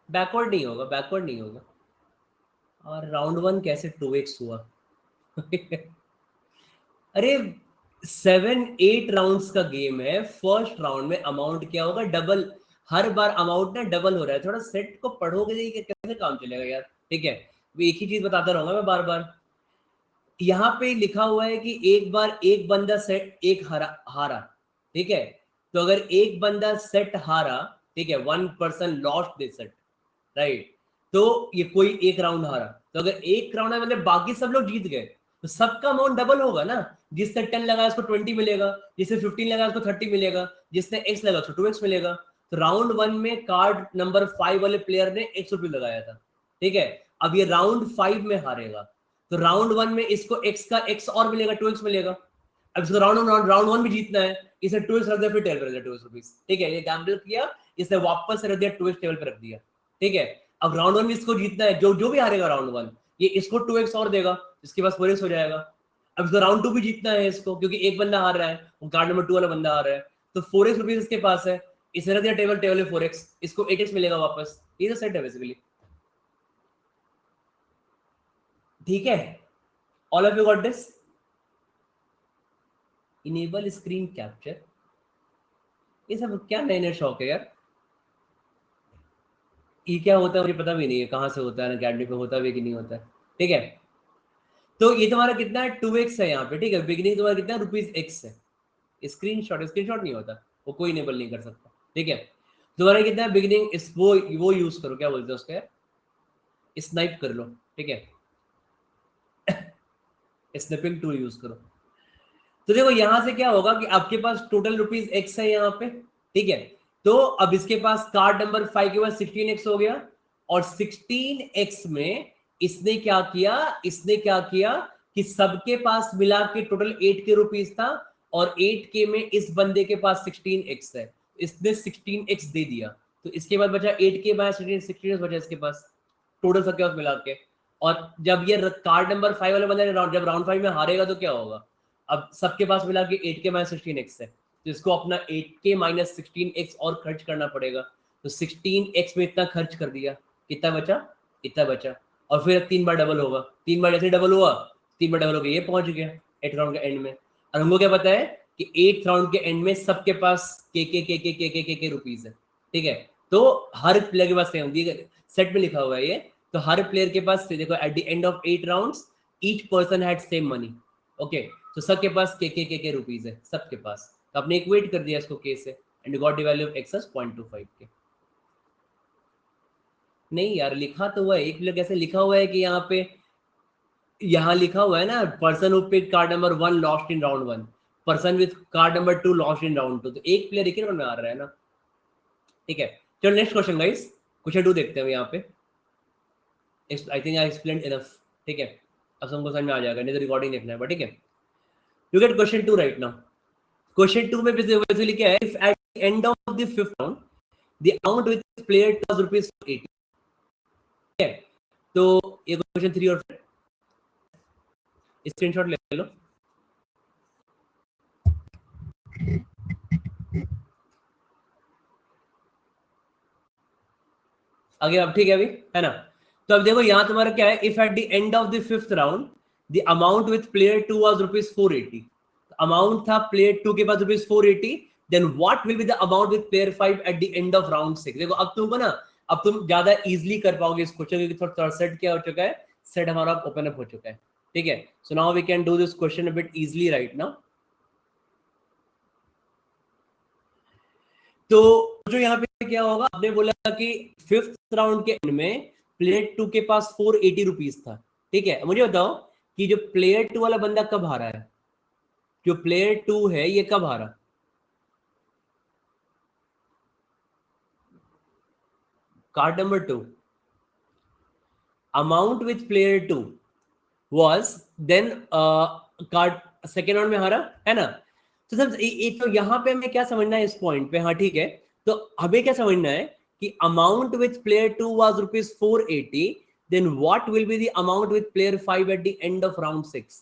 बैकवर्ड नहीं होगा, बैकवर्ड नहीं होगा। और राउंड 1 कैसे 2x हुआ? अरे 7-8 राउंड्स का गेम है, फर्स्ट राउंड में अमाउंट क्या होगा? डबल। हर बार अमाउंट ना डबल हो रहा है। थोड़ा सेट को पढ़ोगे नहीं कि कैसे काम चलेगा यार, ठीक है। एक ही चीज बताता रहूंगा मैं बार बार। यहाँ पे लिखा हुआ है कि एक बार एक बंदा सेट एक हारा, ठीक है। तो अगर एक बंदा सेट हारा, ठीक है, 1 person lost this set, right. तो ये कोई एक राउंड हारा, तो अगर एक राउंड है मतलब बाकी सब लोग जीत गए, तो सबका अमाउंट डबल होगा ना। जिसने 10 लगाया उसको 20 मिलेगा, जिसने 15 लगाया उसको 30 मिलेगा, जिसने एक्स लगा उसको 2x मिलेगा। तो राउंड 1 में कार्ड नंबर 5 वाले प्लेयर ने ₹X लगाया था, ठीक है। अब ये राउंड 5 में हारेगा, तो राउंड 1 में इसको एक्स का एक्स और मिलेगा, 2x मिलेगा। अब इसको राउंड 1 भी जीतना है, इसे 2x रख दिया, फिर टेबल पर रख दिया ₹2, ठीक है। ये गैम्बल किया, इसने वापस रख दिया 2x टेबल पर रख दिया, ठीक है। अब राउंड 1 में इसको जीतना है, जो जो भी हारेगा राउंड 1, ये इसको 2x और देगा, इसके पास 4x हो जाएगा। अब इसको राउंड 2 भी जीतना है इसको, क्योंकि एक बंदा हार रहा है, वो कार्ड नंबर 2 वाला बंदा हार रहा है, तो ₹4 इसके पास है। इसे रख दिया टेबल, टेबल में 4x, इसको 8x मिलेगा वापस, ये तो सेट है बेसिकली। ठीक है, all of you got this. Enable screen capture, ये सब क्या नए नए शौक है यार। ये क्या होता है मुझे पता भी नहीं है, कहाँ से होता है, अकेडमी पे होता भी कि नहीं होता है। ठीक है, तो ये तुम्हारा कितना है, 2x है यहाँ पे। ठीक है, बिगिनिंग तुम्हारा कितना ₹x है। स्क्रीनशॉट नहीं होता, वो कोई इनेबल नहीं कर सकता। ठीक है, तुम्हारा कितना है बिगिनिंग, इस वो यूज करो, क्या बोलते हैं उसका, स्नाइप कर लो। ठीक है, स्नैपिंग टूल यूज करो। तो देखो यहां से क्या होगा कि आपके पास टोटल ₹x है यहाँ पे। ठीक है, तो अब इसके पास कार्ड नंबर 5 के बाद 16x हो गया, और 16x में इसने क्या किया कि सबके पास मिला के टोटल 8 के रुपीज था, और 8 के में इस बंदे के पास 16x है, इसने 16x दे दिया, तो इसके बाद बचा 8 के बाद 16x बचा इसके पास, टोटल सबके पास मिला के। और जब ये कार्ड नंबर 5 वाला बंदा जब राउंड 5 में हारेगा तो क्या होगा, अब सबके पास मिला के 8 के माइनस 16x है, तो इसको अपना 8 के माइनस 16x और खर्च करना पड़ेगा। तो 16x में इतना खर्च कर दिया, कितना बचा, इतना बचा, और फिर 3 बार डबल होगा, 3 बार जैसे डबल हुआ, 3 बार डबल हो गया, ये पहुंच गया 8 राउंड के एंड में। और हमको क्या पता है कि 8 राउंड के एंड में सबके पास के रुपीज है। ठीक है, तो हर प्लेयर के पास सेम सेट में लिखा हुआ है ये, तो हर प्लेयर के पास देखो eight the end of 8 rounds each person had same money. Okay, तो सबके पास के रुपीज है सबके पास, तो आपने इक्वेट कर दिया इसको के से, and got the value of x as 0.25 के। नहीं यार, लिखा तो हुआ है, एक कैसे लिखा हुआ है कि यहाँ पे, यहाँ लिखा हुआ है ना, person who pick card number 1 lost in round 1, person with card number 2 lost in round 2, तो एक प्लेयर एक ही राउंड में आ रहा है ना। ठीक है, चलो नेक्स्ट क्वेश्चन गाइस, क्वेश्चन 2 देखते हैं यहाँ पे। I think I explained enough. ठीक है, अब हमको समझ में आ जाएगा, नहीं तो रिकॉर्डिंग देखना है, ठीक है। You get question 2 right now. Question 2 में बेसिकली क्या है, if at the end of the 5th round the amount which player was ₹80। ठीक है, तो ये क्वेश्चन 3 और स्क्रीनशॉट ले लो। आगे अब ठीक है अभी, है ना। तो अब देखो यहाँ तुम्हारा क्या है, if at the end of the 5th round the amount with player 2 was ₹480, amount था प्लेयर 2 के पास ₹480, then what will be the amount with player 5 at the end of round 6। देखो अब तुमको ना, अब तुम ज्यादा इजीली कर पाओगे इस क्वेश्चन, क्योंकि थोड़ा सेट क्या हो चुका है, सेट हमारा ओपन अप हो चुका है। ठीक है, so now we can do this question a bit easily right now. तो जो यहाँ पे क्या होगा, आपने बोला कि 5th राउंड के एंड में प्लेयर 2 के पास ₹480 था। ठीक है, मुझे बताओ कि जो प्लेयर 2 वाला बंदा कब हारा है, जो प्लेयर 2 है ये कब हारा, card number 2, amount with player 2 was then card second round में हारा, है ना। तो सब तो यहाँ पे हमें क्या समझना है इस पॉइंट पे, हाँ ठीक है, तो हमें क्या समझना है कि amount with player 2 was ₹480, then what will be the amount with player 5 at the end of round 6,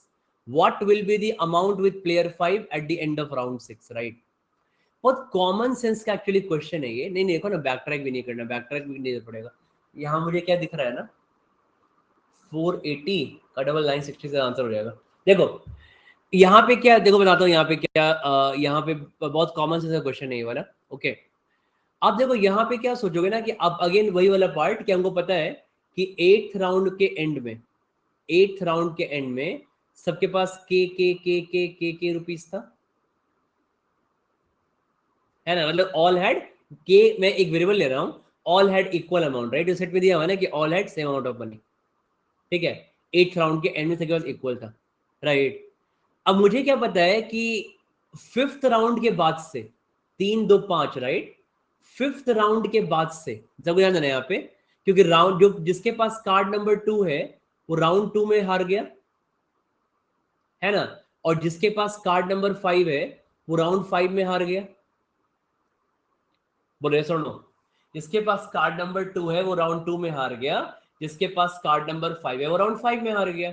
what will be the amount with player 5 at the end of round 6, right। बहुत कॉमन सेंस का एक्चुअली क्वेश्चन है ये, नहीं देखो ना, बैक ट्रैक भी नहीं करना, बैक ट्रैक भी नहीं पड़ेगा। यहाँ मुझे क्या दिख रहा है ना, 480 का डबल 960 से आंसर हो जाएगा। देखो यहाँ पे क्या, देखो बताता हूँ यहाँ पे क्या, यहाँ पे बहुत कॉमन सेंस का क्वेश्चन है ये वाला। ओके, अब देखो यहाँ पे क्या सोचोगे ना कि अब अगेन वही वाला पार्ट कि हमको पता है कि 8th राउंड के एंड में, 8th राउंड के एंड में सबके पास के रुपीस था, है ना, मतलब ऑल हैड के, मैं एक वेरिएबल ले रहा हूँ, all had equal amount, right, इस सेट में दिया हुआ ना कि all had same amount of money. ठीक है, 8th राउंड के एंड में सबके पास इक्वल था, राइट। अब मुझे क्या पता है कि 5th राउंड के बाद से 3 2 5, राइट, 5th राउंड के बाद से जब ध्यान देना यहाँ पे, क्योंकि राउंड जो जिसके पास कार्ड नंबर 2 है वो राउंड 2 में हार गया, है ना, और जिसके पास कार्ड नंबर 5 है वो राउंड 5 में हार गया। बोले सुनो, जिसके पास कार्ड नंबर 2 है वो राउंड 2 में हार गया, जिसके पास कार्ड नंबर 5 है वो राउंड 5 में हार गया।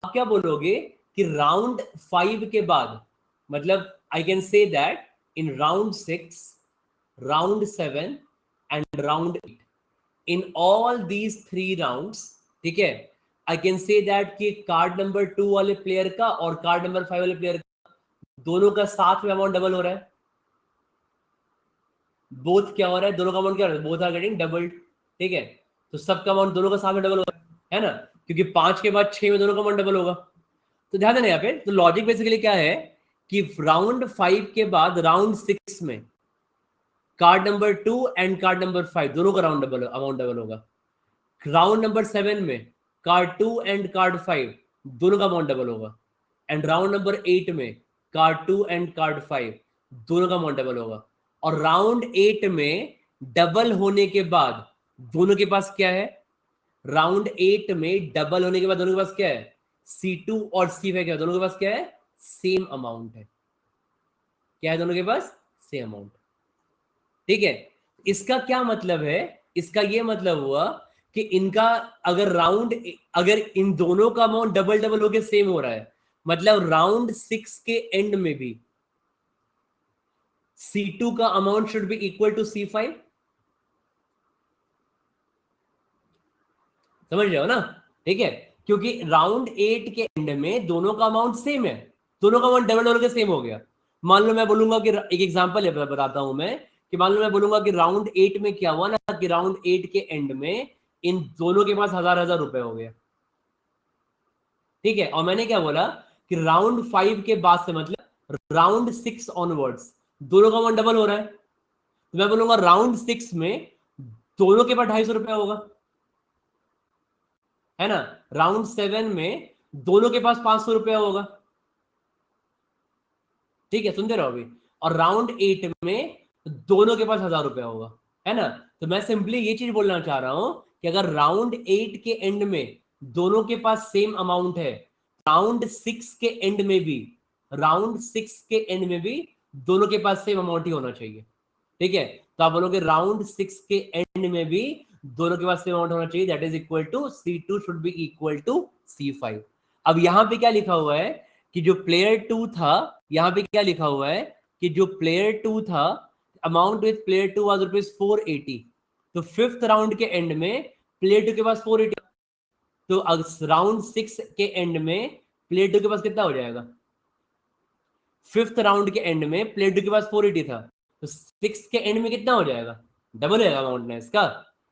आप क्या बोलोगे कि राउंड 5 के बाद, मतलब I can say that in round 6 round 7 and round 8. In all these 3 rounds, ठीक है, आई कैन से दैट कि कार्ड नंबर 2 वाले प्लेयर का और कार्ड नंबर 5 वाले प्लेयर का दोनों का साथ में अमाउंट डबल हो रहा है. बोथ क्या हो रहा है, दोनों का अमाउंट क्या हो रहा है, बोथ आर गेटिंग डबल्ड. ठीक है, तो सबका अमाउंट दोनों का साथ में डबल हो रहा है ना, क्योंकि 5 के बाद 6 में दोनों का अमाउंट डबल होगा. तो ध्यान देना यहाँ पे, तो लॉजिक बेसिकली क्या है कि राउंड 5 के बाद राउंड 6 में card number 2 and card number 5 दोनों का राउंड डबल अमाउंट डबल होगा. राउंड नंबर 7 में कार्ड 2 एंड कार्ड 5 दोनों का अमाउंट डबल होगा. एंड राउंड नंबर 8 में कार्ड 2 एंड कार्ड 5 दोनों का अमाउंट डबल होगा. और राउंड 8 में डबल होने के बाद दोनों के पास क्या है, राउंड 8 में डबल होने के बाद दोनों के पास क्या है, C2 और C5 क्या है, दोनों के पास क्या है, सेम अमाउंट है. क्या है दोनों के पास, सेम अमाउंट. ठीक है, इसका क्या मतलब है, इसका ये मतलब हुआ कि इनका अगर इन दोनों का अमाउंट डबल डबल होके सेम हो रहा है, मतलब राउंड 6 के एंड में भी C2 का amount should be equal to C5. समझ रहे हो ना. ठीक है, क्योंकि राउंड 8 के एंड में दोनों का अमाउंट सेम है, दोनों का अमाउंट डबल डबल के सेम हो गया. मान लो मैं बोलूंगा कि एक एग्जांपल है, बताता हूं मैं, कि मान लो मैं बोलूंगा कि राउंड 8 में क्या हुआ ना, कि राउंड 8 के एंड में इन दोनों के पास 1000 रुपए हो गया. ठीक है, और मैंने क्या बोला कि राउंड 5 के बाद से मतलब राउंड 6 ऑनवर्ड्स दोनों का अमाउंट डबल हो रहा है. तो मैं बोलूंगा राउंड 6 में दोनों के पास 250 रुपए होगा, है ना. राउंड 7 में दोनों के पास 500 रुपया होगा. ठीक है, सुनते रहो अभी. और राउंड 8 में दोनों के पास 1000 रुपया होगा, है ना. तो मैं सिंपली ये चीज बोलना चाह रहा हूं कि अगर राउंड 8 के एंड में दोनों के पास सेम अमाउंट है, राउंड 6 के एंड में भी, राउंड 6 के एंड में भी दोनों के पास सेम अमाउंट ही होना चाहिए. ठीक है, तो आप बोलोगे राउंड 6 के एंड में भी दोनों के पास सेम अमाउंट होना चाहिए, that is equal to C2 should be equal to C5. अब यहां पे क्या लिखा हुआ है कि जो प्लेयर 2 था, यहां पे क्या लिखा हुआ है कि जो प्लेयर 2 था, अमाउंट विथ प्लेयर 2 वाज ₹480. तो फिफ्थ राउंड के एंड में प्लेयर 2 के पास 480, तो राउंड 6 के एंड में प्लेयर 2 के पास कितना हो जाएगा, फिफ्थ राउंड के एंड में प्लेयर 2 के पास 480 था, तो 6 के एंड में कितना हो जाएगा, डबल हो जाएगा अमाउंट में इसका.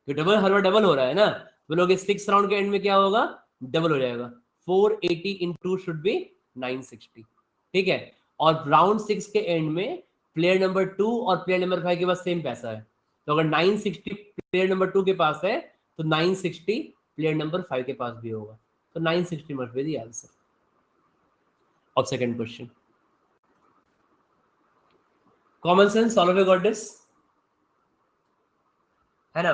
तो डबल हर बार डबल हो रहा है ना, तो लोग 6 राउंड के एंड में क्या होगा, डबल हो जाएगा. 480 इन 2 शुड बी 960. ठीक है, और राउंड 6 के एंड में प्लेयर नंबर 2 और प्लेयर नंबर 5 के पास सेम पैसा है, तो अगर 960 प्लेयर नंबर 2 के पास है तो 960 प्लेयर नंबर 5 के पास भी होगा. तो 960 must be the answer of second question. Common sense, solve A got this, है ना.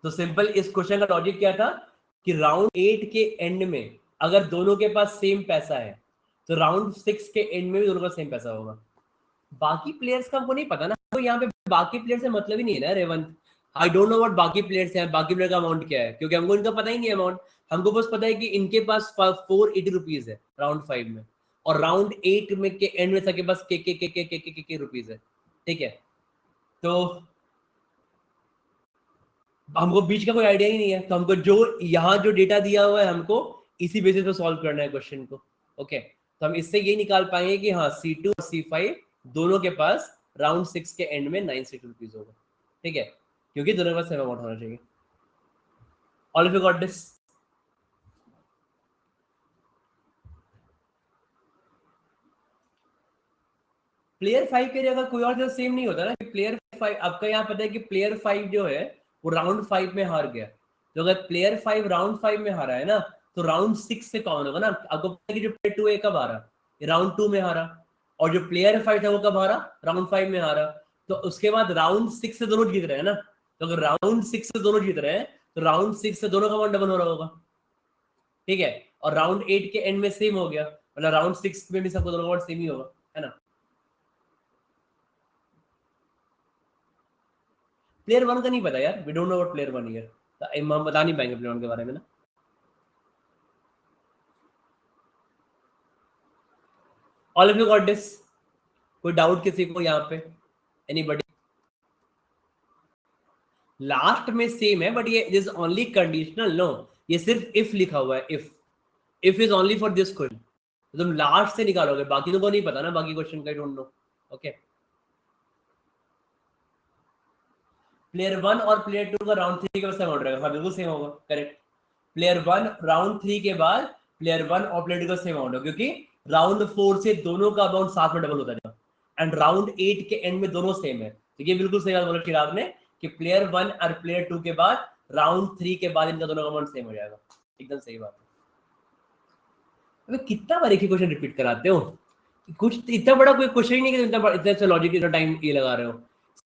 तो सिंपल इस क्वेश्चन का लॉजिक क्या था कि राउंड 8 के एंड में अगर दोनों के पास सेम पैसा है, तो राउंड 6 के एंड में भी दोनों का सेम पैसा होगा. बाकी प्लेयर्स का हमको नहीं पता ना, तो यहाँ पे बाकी प्लेयर से मतलब ही नहीं है ना Revanth. I don't know what बाकी प्लेयर्स हैं, बाकी प्लेयर का अमाउंट क्या है, क्योंकि हमको इनका पता ही नहीं है अमाउंट. हमको बस पता है कि इनके पास 480 रुपीज है राउंड 5 में, और राउंड 8 में के एंड में सबके पास के रुपीज है. ठीक है, तो हमको बीच का कोई आइडिया ही नहीं है, तो हमको जो यहाँ जो डेटा दिया हुआ है हमको इसी बेसिस पे सॉल्व करना है क्वेश्चन को. ओके, तो हम इससे ये निकाल पाएंगे कि हाँ C2 और C5 दोनों के पास राउंड 6 के एंड में 960 रुपीज होगा. ठीक है, क्योंकि दोनों के पास सेम अमाउंट होना चाहिए. All of you got this. Player 5 के लिए अगर कोई और चीज सेम नहीं होता ना, प्लेयर 5 आपका यहाँ पता है कि प्लेयर 5 जो है वो राउंड 5 में हार गया, तो अगर प्लेयर 5 राउंड 5 में हारा है ना, तो राउंड 6 से कौन होगा ना. आपको पता है कि जो प्लेयर 2 है कब हारा, राउंड 2 में हारा, और जो प्लेयर 5 था वो कब हारा, राउंड 5 में हारा. तो उसके बाद राउंड 6 से दोनों जीत रहे हैं ना, तो अगर राउंड 6 से दोनों जीत रहे हैं तो राउंड 6 से दोनों का अमाउंट डबल हो रहा होगा. ठीक है, और राउंड 8 के एंड में सेम हो गया, मतलब राउंड 6 में भी सबको दोनों का अमाउंट सेम ही होगा, है ना. प्लेयर 1 का नहीं पता यार, we don't know what player 1 here, हम बता नहीं पाएंगे प्लेयर 1 के बारे में ना. All of you got this. कोई डाउट किसी को यहाँ पे, एनीबॉडी. लास्ट में सेम है, बट ये इज ओनली कंडीशनल, नो, ये सिर्फ इफ लिखा हुआ है, if is only for this question. तुम लास्ट से निकालोगे, बाकी तुमको नहीं पता ना, बाकी क्वेश्चन का डोंट नो। ओके, प्लेयर 1 और प्लेयर 2 का राउंड 3 के बाद सेम रहेगा, हाँ बिल्कुल सेम होगा, करेक्ट। प्लेयर 1 राउंड 3 के बाद प्लेयर 1 और प्लेयर 2 का सेम अमाउंट होगा, क्योंकि राउंड 4 से दोनों का अमाउंट साथ में डबल होता जाएगा, एंड राउंड 8 के एंड में दोनों सेम है। तो ये बिल्कुल सही बात बोला चिराग ने कि प्लेयर 1 और प्लेयर 2 के बाद राउंड 3 के बाद इनका दोनों का अमाउंट सेम हो जाएगा, एकदम सही बात है। अबे कितना बार एक ही क्वेश्चन रिपीट कराते हो, कुछ इतना बड़ा कोई क्वेश्चन ही नहीं कि इतना अच्छा लॉजिक, इतना टाइम ये लगा रहे हो।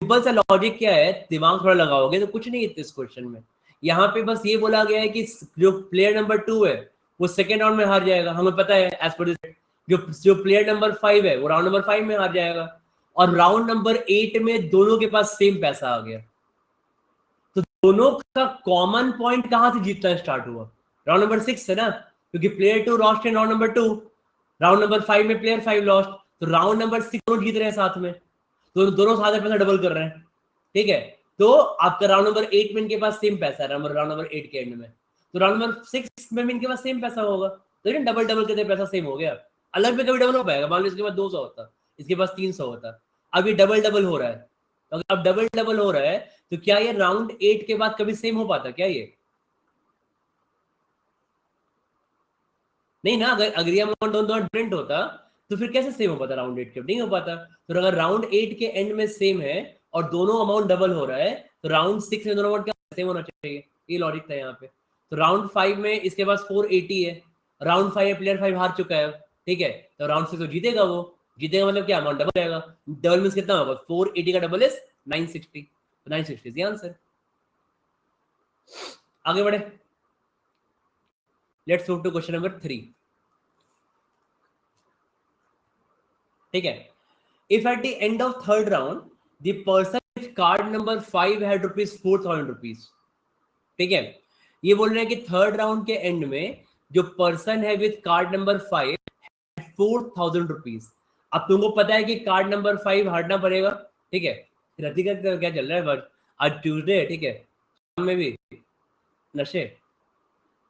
सिंपल सा लॉजिक क्या है, दिमाग थोड़ा लगाओगे तो कुछ नहीं है इस क्वेश्चन में। यहाँ पे बस ये बोला गया है कि जो प्लेयर नंबर 2 है वो सेकेंड राउंड में हार जाएगा, हमें पता है एज पर जो प्लेयर नंबर 5 है वो राउंड नंबर 5 में हार जाएगा, और राउंड नंबर 8 में दोनों के पास सेम पैसा आ गया। तो दोनों का कॉमन पॉइंट कहां से जीतना स्टार्ट हुआ, राउंड नंबर 6 है ना, क्योंकि player 2 lost in round number 2, round number 5 में प्लेयर 5 लॉस्ट, तो राउंड नंबर 6 दोनों जीत रहे हैं साथ में, तो दोनों साथ में पैसा डबल कर रहे हैं, ठीक है। तो आपका राउंड नंबर 8 में इनके पास सेम पैसा है, राउंड नंबर 8 के एंड में, तो राउंड नंबर 6 में इनके पास सेम पैसा होगा, तो डबल डबल करते पैसा सेम हो गया। अलग में कभी डबल हो पाएगा, मान लो इसके पास 200 होता, इसके पास 300 होता, अब ये डबल डबल हो रहा है, तो अगर अब डबल डबल हो रहा है तो क्या ये राउंड 8 के बाद कभी सेम हो पाता क्या ये, नहीं ना, अगर अगर ये अमाउंट दोनों डिफरेंट होता तो फिर कैसे सेम हो पाता, राउंड 8 के नहीं हो पाता। तो अगर राउंड 8 के एंड में सेम है और दोनों अमाउंट डबल हो रहा है, तो राउंड 6 में दोनों अमाउंट क्या सेम होना चाहिए, ये लॉजिक था यहाँ पे। तो राउंड 5 में इसके पास 480 है, राउंड 5 प्लेयर 5 हार चुका है, ठीक है, तो राउंड 6 तो जीतेगा, वो जीतेगा मतलब क्या, अमाउंट डबल आएगा, डबल मींस कितना होगा, 480 का डबल इज 960, तो 960 इज द आंसर। आगे बढ़े, let's move to question number 3, ठीक है। If at the end of third round the person with card number 5 had rupees 4,000 rupees, ठीक है, ये बोल रहे हैं कि थर्ड राउंड के एंड में जो पर्सन है विथ कार्ड नंबर 5 4,000 रुपीज। अब तुमको पता है कि कार्ड नंबर 5 हारना पड़ेगा, ठीक है। रति का क्या चल रहा है, बस आज ट्यूसडे है, ठीक है, शाम में भी नशे,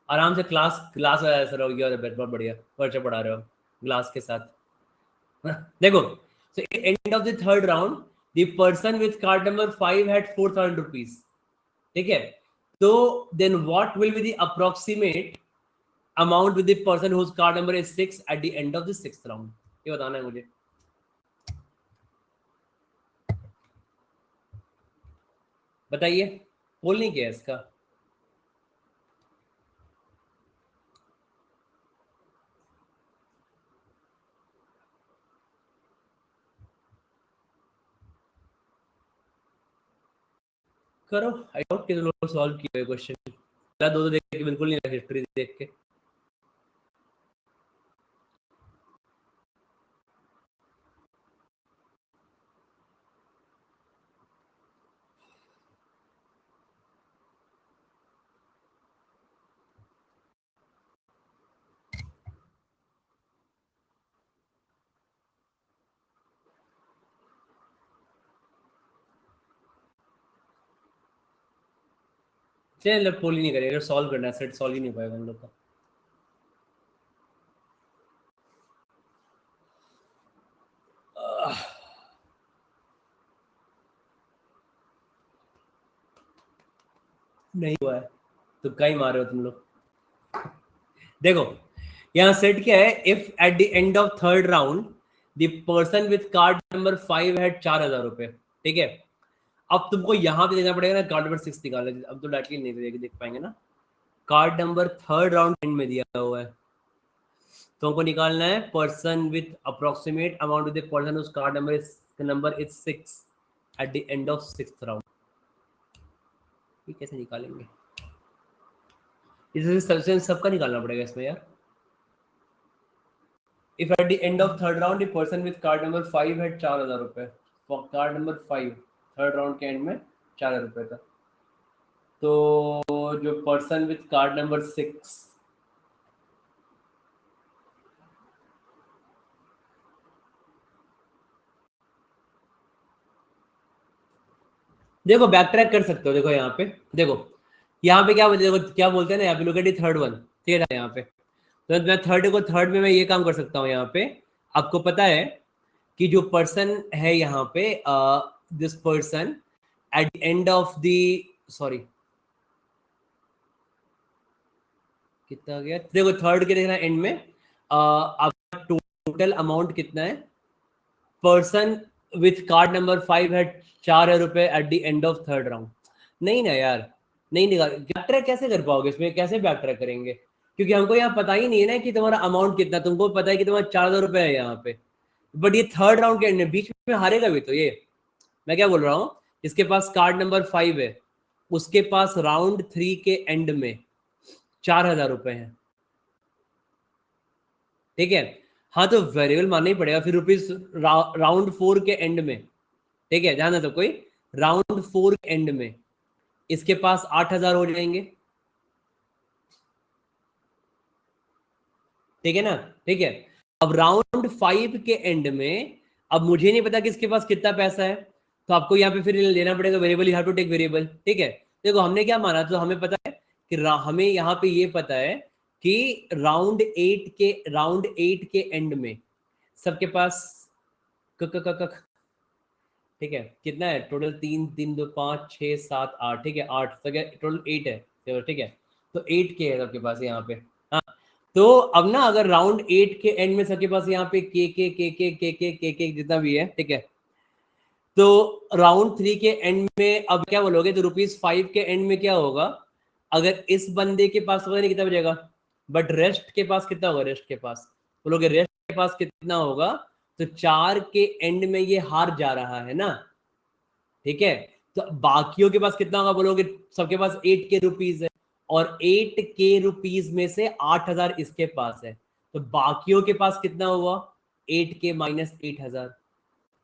आराम से क्लास क्लास ऐसा रहोगे, और बहुत बढ़िया पर्चा पढ़ा रहे हो ग्लास के साथ। देखो, so end of the third round the person with card number 5 had 4,000 rupees, ठीक है। तो then what will be the approximate amount with the person whose card number is 6 at the end of the sixth round, ये बताना है मुझे, बताइए, बोल नहीं किया इसका, करो, आई डाउट कि लोग सॉल्व किए क्वेश्चन, दो देख के बिल्कुल नहीं, हिस्ट्री देख के। चल पोल ही नहीं करेगा, सॉल्व करना है, सेट सॉल्व ही नहीं पाएगा हम लोग का। नहीं हुआ है तो कहीं मारे हो तुम लोग। देखो यहाँ सेट क्या है, if at the end of third round the person with card number 5 है 4,000 रुपए, ठीक है। अब तुमको यहाँ पे देखना पड़ेगा ना, कार्ड नंबर 6 निकालना, अब तो डायरेक्टली नहीं देख पाएंगे ना, card number third round end में दिया हुआ है, तो हमको निकालना है person with approximate amount with person उस card number is 6 at the end of sixth round. ये कैसे निकालेंगे, इसे सबका निकालना पड़ेगा इसमें यार। If at the end of third round the person with card number 5 had 4,000 रुपए, for card number 5 third round के एंड में 4,000 रुपए था, तो जो पर्सन विथ कार्ड नंबर 6, देखो बैक ट्रैक कर सकते हो, देखो यहाँ पे देखो, यहाँ पे क्या बोलते हैं, देखो क्या बोलते हैं ना, यहाँ पे look at the third one, ठीक है यहाँ पे, तो मैं थर्ड में मैं ये काम कर सकता हूँ यहाँ पे। आपको पता है कि जो पर्सन है यहाँ पे, this person at the end of the, sorry कितना गया, देखो थर्ड के देखना एंड में, आपका टोटल अमाउंट कितना है, पर्सन विथ कार्ड नंबर 5 है 4,000 रुपए eight the end of third round. नहीं ना यार, नहीं निकाल, बैक ट्रैक कैसे कर पाओगे इसमें, कैसे बैक ट्रैक करेंगे, क्योंकि हमको यहाँ पता ही नहीं है ना कि तुम्हारा अमाउंट कितना, तुमको पता है कि तुम्हारा 4,000 रुपए है यहाँ पे, बट ये थर्ड राउंड के एंड में बीच में हारेगा भी तो ये, मैं क्या बोल रहा हूँ, इसके पास कार्ड नंबर 5 है, उसके पास राउंड 3 के एंड में 4,000 रुपए है, ठीक है। हाँ तो वेरिएबल मानना ही पड़ेगा फिर रुपीज राउंड 4 के एंड में, ठीक है, ध्यान दो कोई, राउंड 4 के एंड में इसके पास 8,000 हो जाएंगे, ठीक है ना, ठीक है। अब राउंड 5 के एंड में, अब मुझे नहीं पता कि इसके पास कितना पैसा है, तो आपको यहाँ पे फिर लेना पड़ेगा variable, you have to take variable, ठीक है। देखो हमने क्या माना, तो हमें पता है कि हमें यहाँ पे ये पता है कि राउंड 8 के एंड में सबके पास ठीक है, कितना है टोटल, 3 3 2 5 6 7 8, ठीक है 8 तो क्या टोटल 8 है, ठीक है, तो 8 के है सबके पास यहाँ पे। हाँ तो अब ना अगर राउंड 8 के एंड में सबके पास यहाँ पे के जितना भी है, ठीक है, तो राउंड 3 के एंड में अब क्या बोलोगे, तो ₹5 के एंड में क्या होगा, अगर इस बंदे के पास पता नहीं कितना बचेगा, बट रेस्ट के पास कितना होगा, रेस्ट के पास बोलोगे, रेस्ट के पास कितना होगा, तो 4 के एंड में ये हार जा रहा है ना, ठीक है, तो बाकियों के पास कितना होगा बोलोगे, सबके पास 8 के रुपीज है, और 8 के रुपीज में से 8,000 इसके पास है, तो बाकियों के पास कितना हुआ, 8 के माइनस 8,000,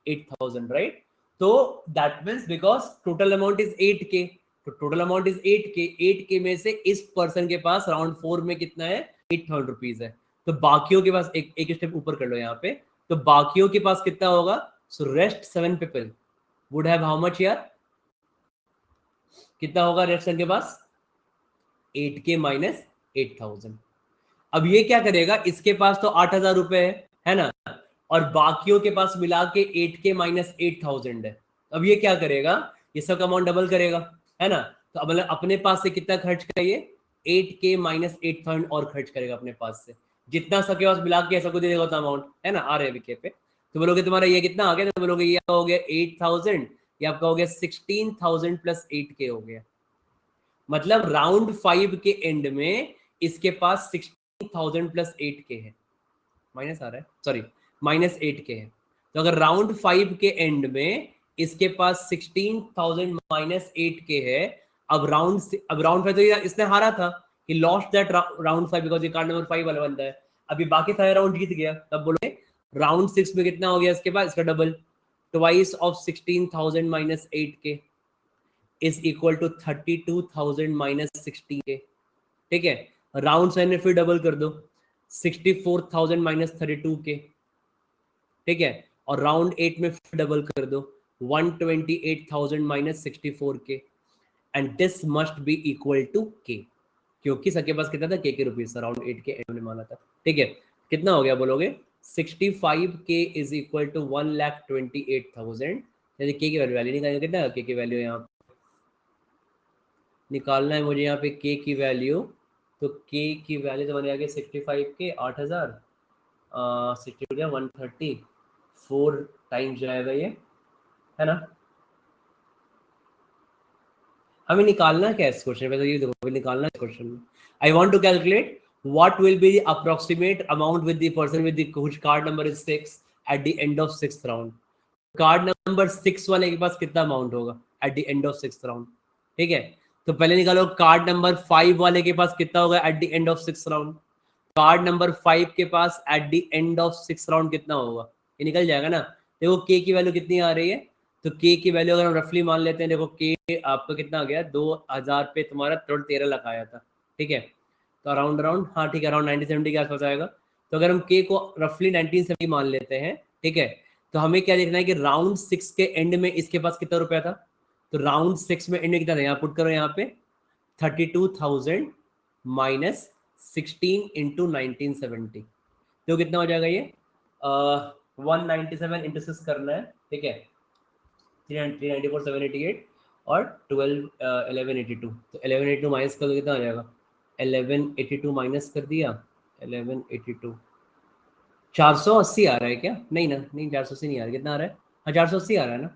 8,000 राइट। तो that means because total amount is 8 के, तो टोटल अमाउंट इज 8 के, 8 के में से इस पर्सन के पास राउंड 4 में कितना है, 8,000 रुपीज है, तो बाकियों के पास एक स्टेप ऊपर कर लो यहाँ पे, तो बाकियों के पास कितना होगा, so rest 7 people would have how much यार, कितना होगा रेस्ट के पास, 8 के माइनस 8,000। अब ये क्या करेगा, इसके पास तो 8,000 रुपए है ना, और बाकियों के पास मिला के 8 के माइनस 8,000 है, अब ये क्या करेगा, ये सब अमाउंट डबल करेगा, है ना, तो अब अपने पास से कितना खर्च करेगा, 8 के माइनस 8,000 और खर्च करेगा अपने पास से, जितना सबके पास मिला के सबको दे देगा उतना अमाउंट, है ना, आ रहे विके पे, तो बोलोगे तुम्हारा ये कितना आ गया, तो बोलोगे ये हो गया 8,000, ये आपका हो गया 16,000 प्लस 8 के हो गया, मतलब राउंड 5 के एंड में इसके पास 16,000 प्लस 8 के है, माइनस आ रहा है सॉरी, माइनस 8 के है, तो अगर राउंड 5 के एंड में इसके पास 16,000 माइनस 8 के है, अब राउंड 5 तो इसने हारा था, he lost that round 5 because ये कार्ड नंबर 5 वाला बंदा है, अभी बाकी सारे राउंड जीत गया, तब बोलोगे राउंड 6 में कितना हो गया इसके पास, इसका डबल, ट्वाइस ऑफ 16,000 माइनस 8 के इज इक्वल टू 32,000 माइनस 16 के, ठीक है, राउंड 7 में फिर डबल कर दो, 64,000 माइनस 32 के, ठीक है, और राउंड 8 में फिर डबल कर दो, 128,000 minus 64 k, and this must be equal to k, क्योंकि सबके पास कितना था, के रुपीज था, राउंड 8 के एंड में माना था, ठीक है, कितना हो गया बोलोगे, 65 के इज इक्वल टू 1,28,000, यदि के की वैल्यू निकालेंगे, कितना के की वैल्यू यहाँ निकालना है मुझे, यहाँ पे के की वैल्यू, तो के की वैल्यू तो बन गया 65 के 8,000, 60 130, 4 टाइम्स जाएगा ये, है ना, हमें निकालना क्या है इस क्वेश्चन में, तो ये देखो निकालना है क्वेश्चन में, I want to calculate what will be the approximate amount with the person with the which card number is 6 at the end of 6th round, card number 6 वाले के पास कितना अमाउंट होगा at the end of 6th राउंड, ठीक है, तो पहले निकालो कार्ड नंबर 5 वाले के पास कितना होगा at the end of 6th round, card number 5 के पास at the end of 6th round कितना होगा, ये निकल जाएगा ना, देखो के की वैल्यू कितनी आ रही है, तो के की वैल्यू अगर हम रफली मान लेते हैं, देखो के आपका कितना आ गया, 2,000 पे तुम्हारा 13 लाख आया था, ठीक है, तो अराउंड अराउंड हाँ ठीक है, अराउंड 1970 के आसपास आएगा, तो अगर हम के को रफली 1970 मान लेते हैं, ठीक है, तो हमें क्या देखना है कि राउंड 6 के एंड में इसके पास कितना रुपया था, तो राउंड 6 में एंड में कितना था, यहाँ पुट करो यहाँ पे 32,000 माइनस 16 इंटू 1970, तो कितना हो जाएगा ये 197 इंटू 6 करना है, ठीक है, 394 788 और 1182, तो 1182 माइनस कर दो कितना हो जाएगा, 1182 माइनस कर दिया, 1182 480 आ रहा है क्या, नहीं ना, नहीं 480 नहीं आ रहा, कितना आ रहा है, हाँ 480 आ रहा है ना,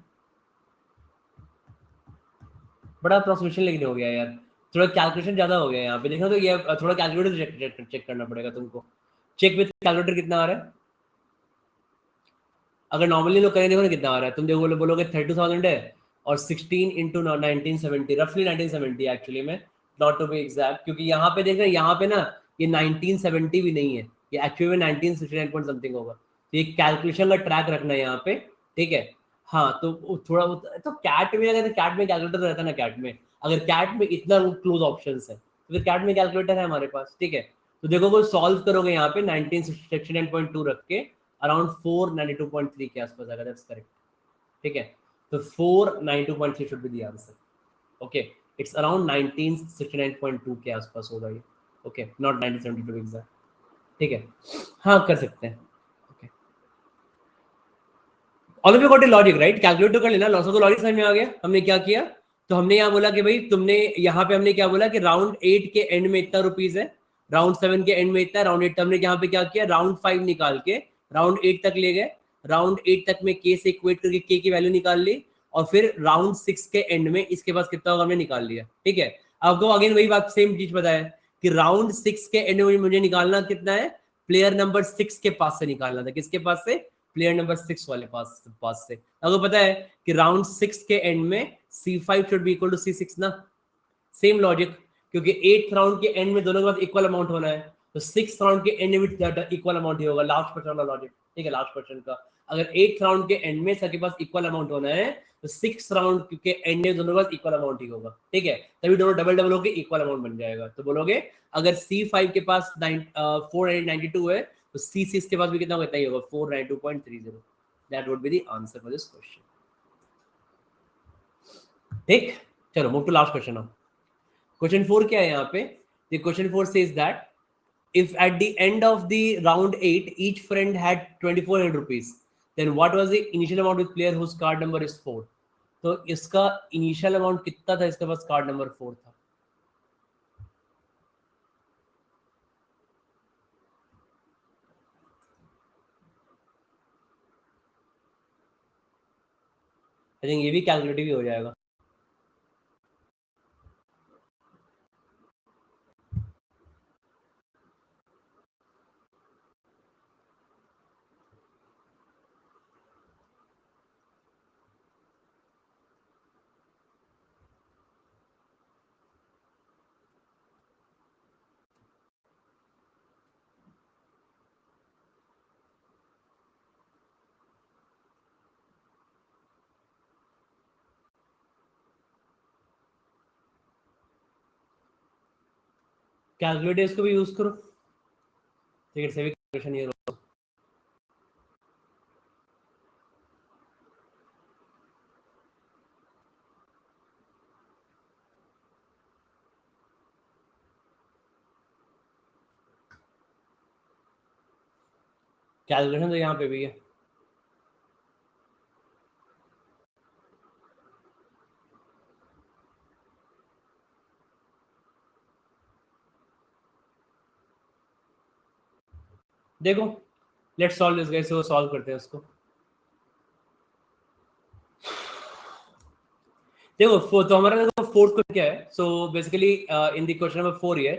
बड़ा अप्रोक्सीमेशन लेकिन हो गया यार, थोड़ा कैलकुलेशन ज्यादा हो गया यहाँ पे, देखो तो ये थोड़ा कैलकुलेटर चेक करना पड़ेगा तुमको, चेक विथ कैलकुलेटर कितना आ रहा है, अगर नॉर्मली लोग करें देखो ना कितना आ रहा है, तुम देखो बोलोगे 32,000 है और 16 इंटू 1970, रफली 1970 एक्चुअली में, नॉट टू बी एग्जैक्ट, क्योंकि यहाँ पे देख रहे हैं यहाँ पे ना ये 1970 भी नहीं है, ये एक्चुअली में 1969 पॉइंट समथिंग होगा, तो ये कैलकुलेशन का ट्रैक रखना है यहाँ पे, ठीक है। हाँ तो थोड़ा तो कैट में, अगर कैट में कैलकुलेटर रहता है ना, कैट में अगर कैट में इतना क्लोज ऑप्शन है तो फिर कैट में कैलकुलेटर है हमारे पास, ठीक है। तो देखो वो सॉल्व करोगे यहाँ पे 1969.2 रख के अराउंड 492.3 के आसपास आएगा, दैट्स करेक्ट, ठीक है। तो 492.3 should be the answer, okay, it's around 1969.2 के आसपास होगा ये, ओके, नॉट 1972 एग्जैक्ट, ठीक है। हाँ कर सकते हैं, okay, all of you got a logic right, calculate तो कर लेना, लॉस ऑफ द लॉजिक समझ में आ गया, हमने क्या किया, तो हमने यहाँ बोला कि भाई तुमने यहाँ पे हमने क्या बोला कि राउंड 8 के एंड में इतना रुपीज है, राउंड 7 के एंड में इतना, राउंड 8 हमने यहाँ पे क्या किया, राउंड 5 निकाल के राउंड 8 तक ले गए, राउंड 8 तक में के से इक्वेट करके के की वैल्यू निकाल ली, और फिर राउंड 6 के एंड में इसके पास कितना होगा हमने निकाल लिया, ठीक है। आपको अगेन वही बात सेम चीज बताया कि राउंड 6 के एंड में मुझे निकालना कितना है, प्लेयर नंबर 6 के पास से निकालना था, किसके पास से, प्लेयर नंबर 6 वाले पास से। आपको पता है कि राउंड 6 के एंड में C5 should be equal to C6 ना, सेम लॉजिक, क्योंकि 8th राउंड के एंड में दोनों के पास इक्वल अमाउंट होना है, तो 6th राउंड के एंड में भी इक्वल अमाउंट ही होगा, लास्ट पर्सन वाला लॉजिक, ठीक है, लास्ट पर्सन का अगर 8th राउंड के एंड में सबके पास इक्वल अमाउंट होना है तो 6th राउंड के एंड में दोनों के पास इक्वल अमाउंट ही होगा, ठीक है, तभी दोनों डबल डबल होकर इक्वल अमाउंट बन जाएगा। तो बोलोगे अगर C5 के पास 492 है तो C6 के पास भी कितना होगा, इतना ही होगा 492.30, that would be the answer for this question, ठीक। चलो move to last question now. Question 4 क्या है यहाँ पे, question 4 says that if at the end of the round 8 each friend had 2400 rupees, then what was the initial amount with player whose card number is 4, तो इसका इनिशियल अमाउंट कितना था, इसके पास कार्ड नंबर 4 था, आई थिंक ये भी कैलकुलेटिव ही हो जाएगा, कैलकुलेटर्स को भी यूज करो, ठीक है, से भी कैलकुलेशन ये कैलकुलेशन तो यहाँ पे भी है, देखो let's solve this guys, so solve करते हैं उसको, देखो तो हमारा देखो फोर्थ क्वेश्चन क्या है, so basically in the question number 4 ये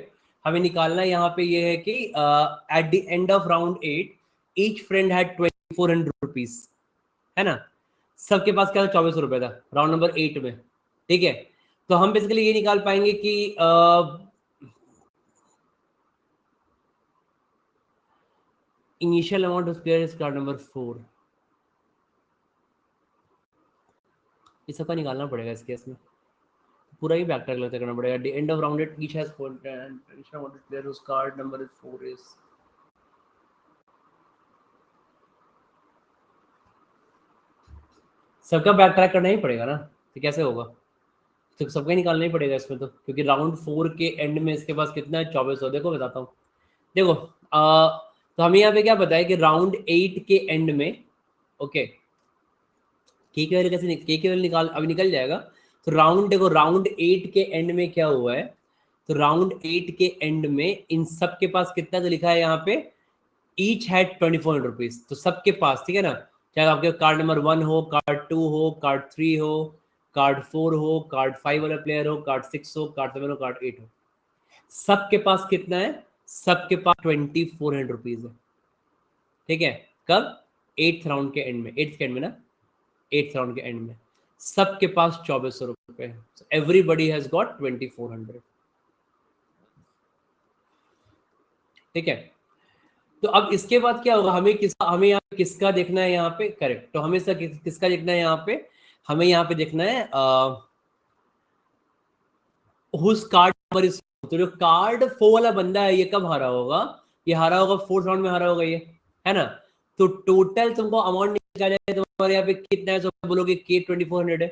हमें निकालना है यहाँ पे ये है कि eight the end of round 8 each friend had 2400 rupees, है ना, सबके पास क्या था, 2400 रुपए था राउंड नंबर 8 में, ठीक है। तो हम बेसिकली ये निकाल पाएंगे कि initial amount of player is called number 4, ये सबका निकालना पड़ेगा इस केस में, पूरा ही बैक ट्रैक करना पड़ेगा, the end of round 8 each has player whose card number is 4 is, सबका बैक ट्रैक करना ही पड़ेगा ना, तो कैसे होगा, तो सबका ही निकालना ही पड़ेगा इसमें तो, क्योंकि राउंड 4 के एंड में इसके पास कितना है 2400। देखो बताता हूँ, देखो तो हमें यहाँ पे क्या पता है कि राउंड 8 के एंड में, ओके के वैल्यू कैसे, के की वैल्यू निकाल अभी निकल जाएगा। तो राउंड देखो, राउंड 8 के एंड में क्या हुआ है, तो राउंड 8 के एंड में इन सब के पास कितना तो लिखा है यहाँ पे, ईच हैड 2400 रुपीज। तो सबके पास, ठीक है ना, चाहे आपके कार्ड नंबर 1 हो, कार्ड 2 हो, कार्ड 3 हो, कार्ड 4 हो, कार्ड 5 वाला प्लेयर हो, कार्ड 6 हो, कार्ड 7 हो, कार्ड 8 हो, सबके पास कितना है, सबके पास 2400 रुपीज है। ठीक है, कब, 8th राउंड के एंड में, 8th के एंड में ना, 8th राउंड के एंड में सबके पास 2400 रुपए है। Everybody has got 2400। ठीक है, तो अब इसके बाद क्या होगा, हमें यहाँ किसका देखना है यहाँ पे, करेक्ट, तो हमें किसका देखना है यहाँ पे, हमें यहाँ पे देखना है हुज कार्ड नंबर इज। तो जो कार्ड 4 वाला बंदा है ये कब हारा होगा, ये हारा होगा 4th राउंड में हारा होगा ये, है ना। तो टोटल तुमको अमाउंट निकाला जाए, तुम्हारे यहाँ पे कितना है, तो बोलोगे के 2400 है।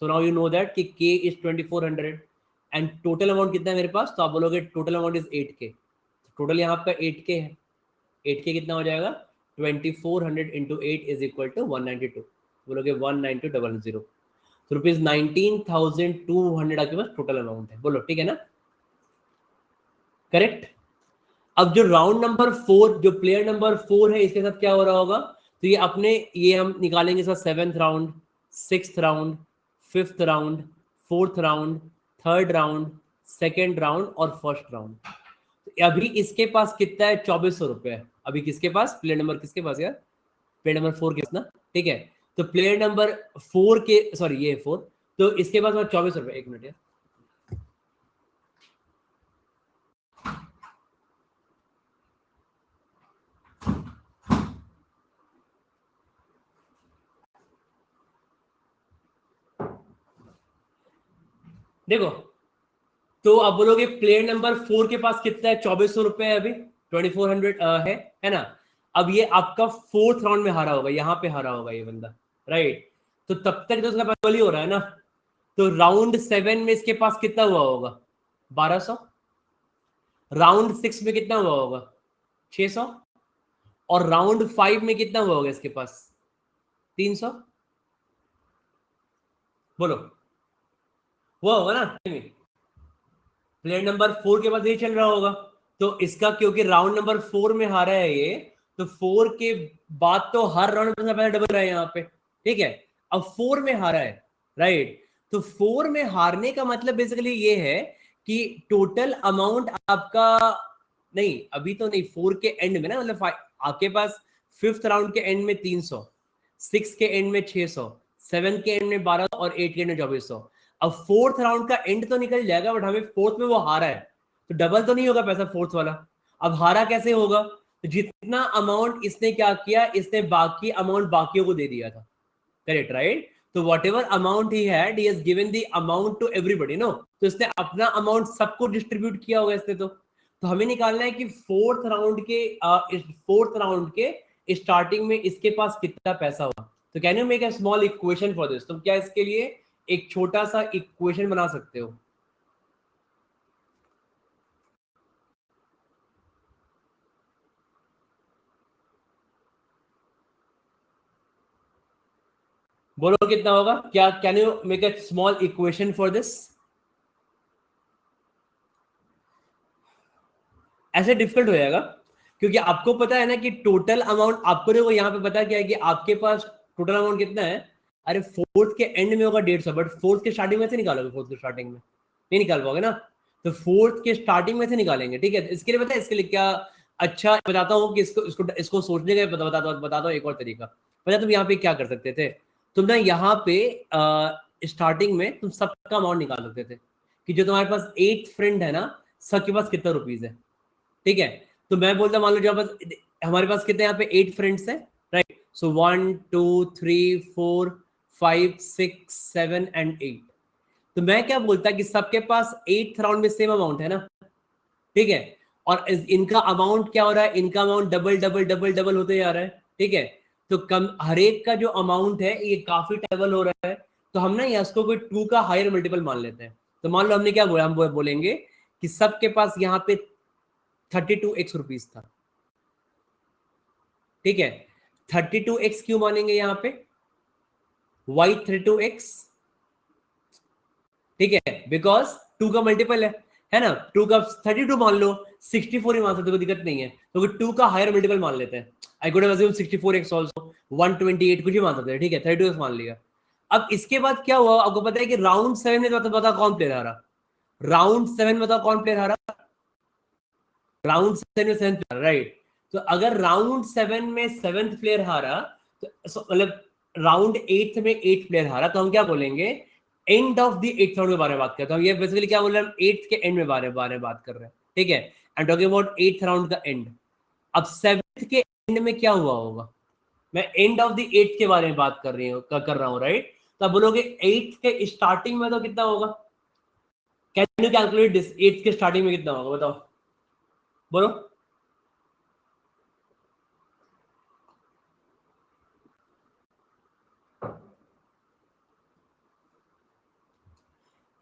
So now you know that कि के इज 2400 एंड टोटल अमाउंट कितना है मेरे पास, तो आप बोलोगे total amount is 8K। Total यहाँ आपका 8K है, 8K कितना हो जाएगा, 2400 इंटू 8 इज इक्वल टू 192, बोलोगे 19200। तो रुपीज 19,200 आपके पास टोटल अमाउंट है, बोलो ठीक है ना, करेक्ट। अब जो राउंड नंबर 4, जो प्लेयर नंबर 4 है, इसके साथ क्या हो रहा होगा, तो ये अपने, ये हम निकालेंगे इसका 7th round, 6th round, 5th round, 4th round, 3rd round, 2nd round और 1st राउंड। अभी इसके पास कितना है, 2400 रुपए। अभी किसके पास, प्लेयर नंबर किसके पास यार, प्लेयर नंबर 4 कितना, ठीक है। तो प्लेयर नंबर 4 के, सॉरी ये 4, तो इसके पास 2400 रुपए। एक मिनट यार, देखो, तो आप बोलोगे प्लेयर नंबर 4 के पास कितना है, 2400 रुपए है अभी, 2400 है ना। अब ये आपका 4th राउंड में हारा होगा, यहाँ पे हारा होगा ये बंदा, राइट। तो तब तक तो उसका पैसा ही हो रहा है ना। तो राउंड 7 में इसके पास कितना हुआ होगा, 1200। राउंड 6 में कितना हुआ होगा, 600। और राउंड 5 में कितना हुआ होगा इसके पास, 300। बोलो, हुआ होगा ना। प्लेयर नंबर 4 के पास यही चल रहा होगा। तो इसका क्योंकि राउंड नंबर 4 में हारा है ये, तो 4 के बाद तो हर राउंड में पैसा डबल रहा है यहाँ पे, ठीक है। अब 4 में हारा है, राइट। तो 4 में हारने का मतलब बेसिकली ये है कि टोटल अमाउंट आपका, नहीं अभी तो नहीं, 4 के एंड में ना, मतलब आपके पास 5th राउंड के एंड में 300, 6 के एंड में 600, 7 के एंड में 1200 और 8 के एंड में 2400। अब 4th राउंड का एंड तो निकल जाएगा, बट हमें 4th में वो हारा है, तो डबल तो नहीं होगा पैसा 4th वाला। अब हारा कैसे होगा, तो जितना अमाउंट इसने क्या किया, इसने बाकी अमाउंट बाकियों को दे दिया था, करेक्ट, राइट। तो whatever amount he had, he has given the amount to everybody, no. तो इसने अपना अमाउंट सबको डिस्ट्रीब्यूट किया होगा इसने। तो हमें निकालना है कि 4th राउंड के स्टार्टिंग में इसके पास कितना पैसा होगा। तो can you make a small equation for this, तो क्या इसके लिए एक छोटा सा इक्वेशन बना सकते हो। बोलो कितना होगा, क्या can you make a small equation for this. ऐसे डिफिकल्ट हो जाएगा, क्योंकि आपको पता है ना कि टोटल अमाउंट, आपको देखो यहाँ पे पता क्या है कि आपके पास टोटल अमाउंट कितना है। अरे 4th के एंड में होगा 150, बट 4th के स्टार्टिंग में से निकालोगे, 4th के स्टार्टिंग में नहीं निकाल पाओगे ना। तो 4th के स्टार्टिंग में से निकालेंगे, ठीक है। इसके लिए पता है, इसके लिए क्या, अच्छा बताता हूँ कि इसको सोचने का बताता हूँ एक और तरीका। पता तुम यहाँ पे क्या कर सकते थे, तुम ना यहाँ पे स्टार्टिंग में तुम सबका अमाउंट निकाल सकते थे, कि जो तुम्हारे पास 8 फ्रेंड है ना, सबके पास कितना रुपीज है, ठीक है। तो मैं बोलता, मान लो जो हमारे पास कितने यहाँ पे 8 फ्रेंड्स हैं, राइट। So 1 2 3 4 5 6 7 and 8। तो मैं क्या बोलता कि सबके पास 8th राउंड में सेम अमाउंट है ना, ठीक है। और इनका अमाउंट क्या हो रहा है, इनका amount double double double double होते जा रहा है, ठीक है। तो कम, हर एक का जो अमाउंट है ये काफी डबल हो रहा है। तो हम ना इसको कोई 2 का हायर मल्टीपल मान लेते हैं। तो मान लो हमने क्या बोला, हम बोलेंगे कि सबके पास यहाँ पे 32x रुपीस था, ठीक है। 32x क्यों मानेंगे यहाँ पे, वाई 32x, ठीक है, बिकॉज 2 का मल्टीपल है ना, 2 का 32 मान लो, 64 ही मान सकते, कोई दिक्कत नहीं है, तो 2 का हायर मल्टीपल मान लेते हैं। I could have assumed 64x also, 128 कुछ भी मान सकते हैं, ठीक है, 32x मान लिया। अब इसके बाद क्या हुआ, आपको पता है कि राउंड 7 में बता कौन प्लेयर आ रहा, राउंड 7 में बताओ कौन प्लेयर आ रहा, राउंड 7 में 7th प्लेयर, राइट। तो अगर राउंड 7 में 7th प्लेयर हारा, तो मतलब राउंड 8 में 8th प्लेयर हारा, तो हम क्या बोलेंगे, and of the 8th round के बारे में बात करते हैं। ये बेसिकली क्या बोल रहे हैं, हम 8th के एंड में बारे में बात कर रहे हैं, ठीक है। I am talking about 8th round का एंड। अब 7th के एंड में क्या हुआ होगा, मैं एंड ऑफ द 8th के बारे में बात कर रहा हूँ, राइट। तो बोलोगे 8th के स्टार्टिंग में तो कितना होगा, can you calculate this, 8th के स्टार्टिंग में कितना होगा बताओ, बोलो।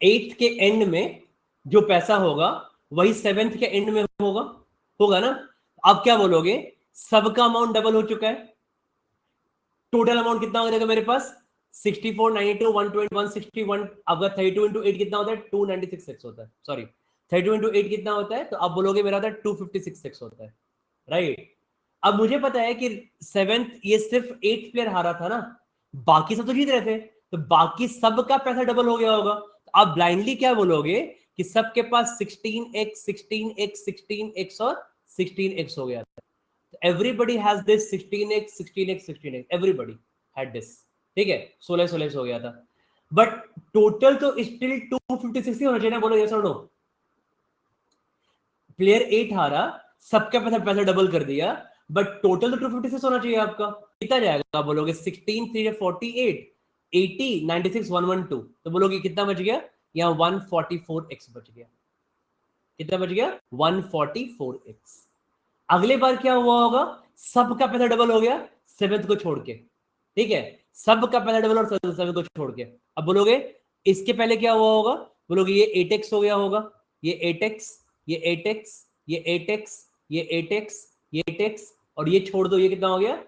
एट्थ के एंड में जो पैसा होगा वही 7th के एंड में होगा ना। आप क्या बोलोगे, सबका अमाउंट डबल हो चुका है, टोटल अमाउंट कितना हो जाएगा मेरे पास, 64, 92, 120, 161। अगर 32 इंटू 8 कितना होता है, 296 होता है, सॉरी 32 इंटू 8 कितना होता है, तो आप बोलोगे मेरा होता है 256 होता है, राइट। अब मुझे पता है कि 7th ये सिर्फ 8th प्लेयर हारा था ना, बाकी सब तो जीत रहे थे, तो बाकी सबका पैसा डबल हो गया होगा। तो आप ब्लाइंडली क्या बोलोगे कि सबके पास 16x 16x 16x और 16x हो गया था। Everybody has this 16x 16x 16x, everybody had this, ठीक है, 16 हो गया था। बट टोटल तो स्टिल 256 ही होना चाहिए ना, बोलो यस और नो। प्लेयर 8 हारा, सबका पैसा डबल कर दिया, बट टोटल तो 256 होना चाहिए आपका। कितना जाएगा बोलोगे, 16 3 48, 80 96 112, तो बोलोगे कितना बच गया, यहाँ 144x बच गया। कितना बच गया, 144x। अगले बार क्या हुआ होगा, सबका पैसा डबल हो गया 7th को छोड़ के, ठीक है, सबका पैसा डबल और 7th को छोड़ के। अब बोलोगे इसके पहले क्या हुआ होगा, बोलोगे ये 8x हो गया होगा, ये 8x, ये 8x, ये 8x, ये 8x, ये 8x, और ये छोड़ दो, ये कितना हो गया,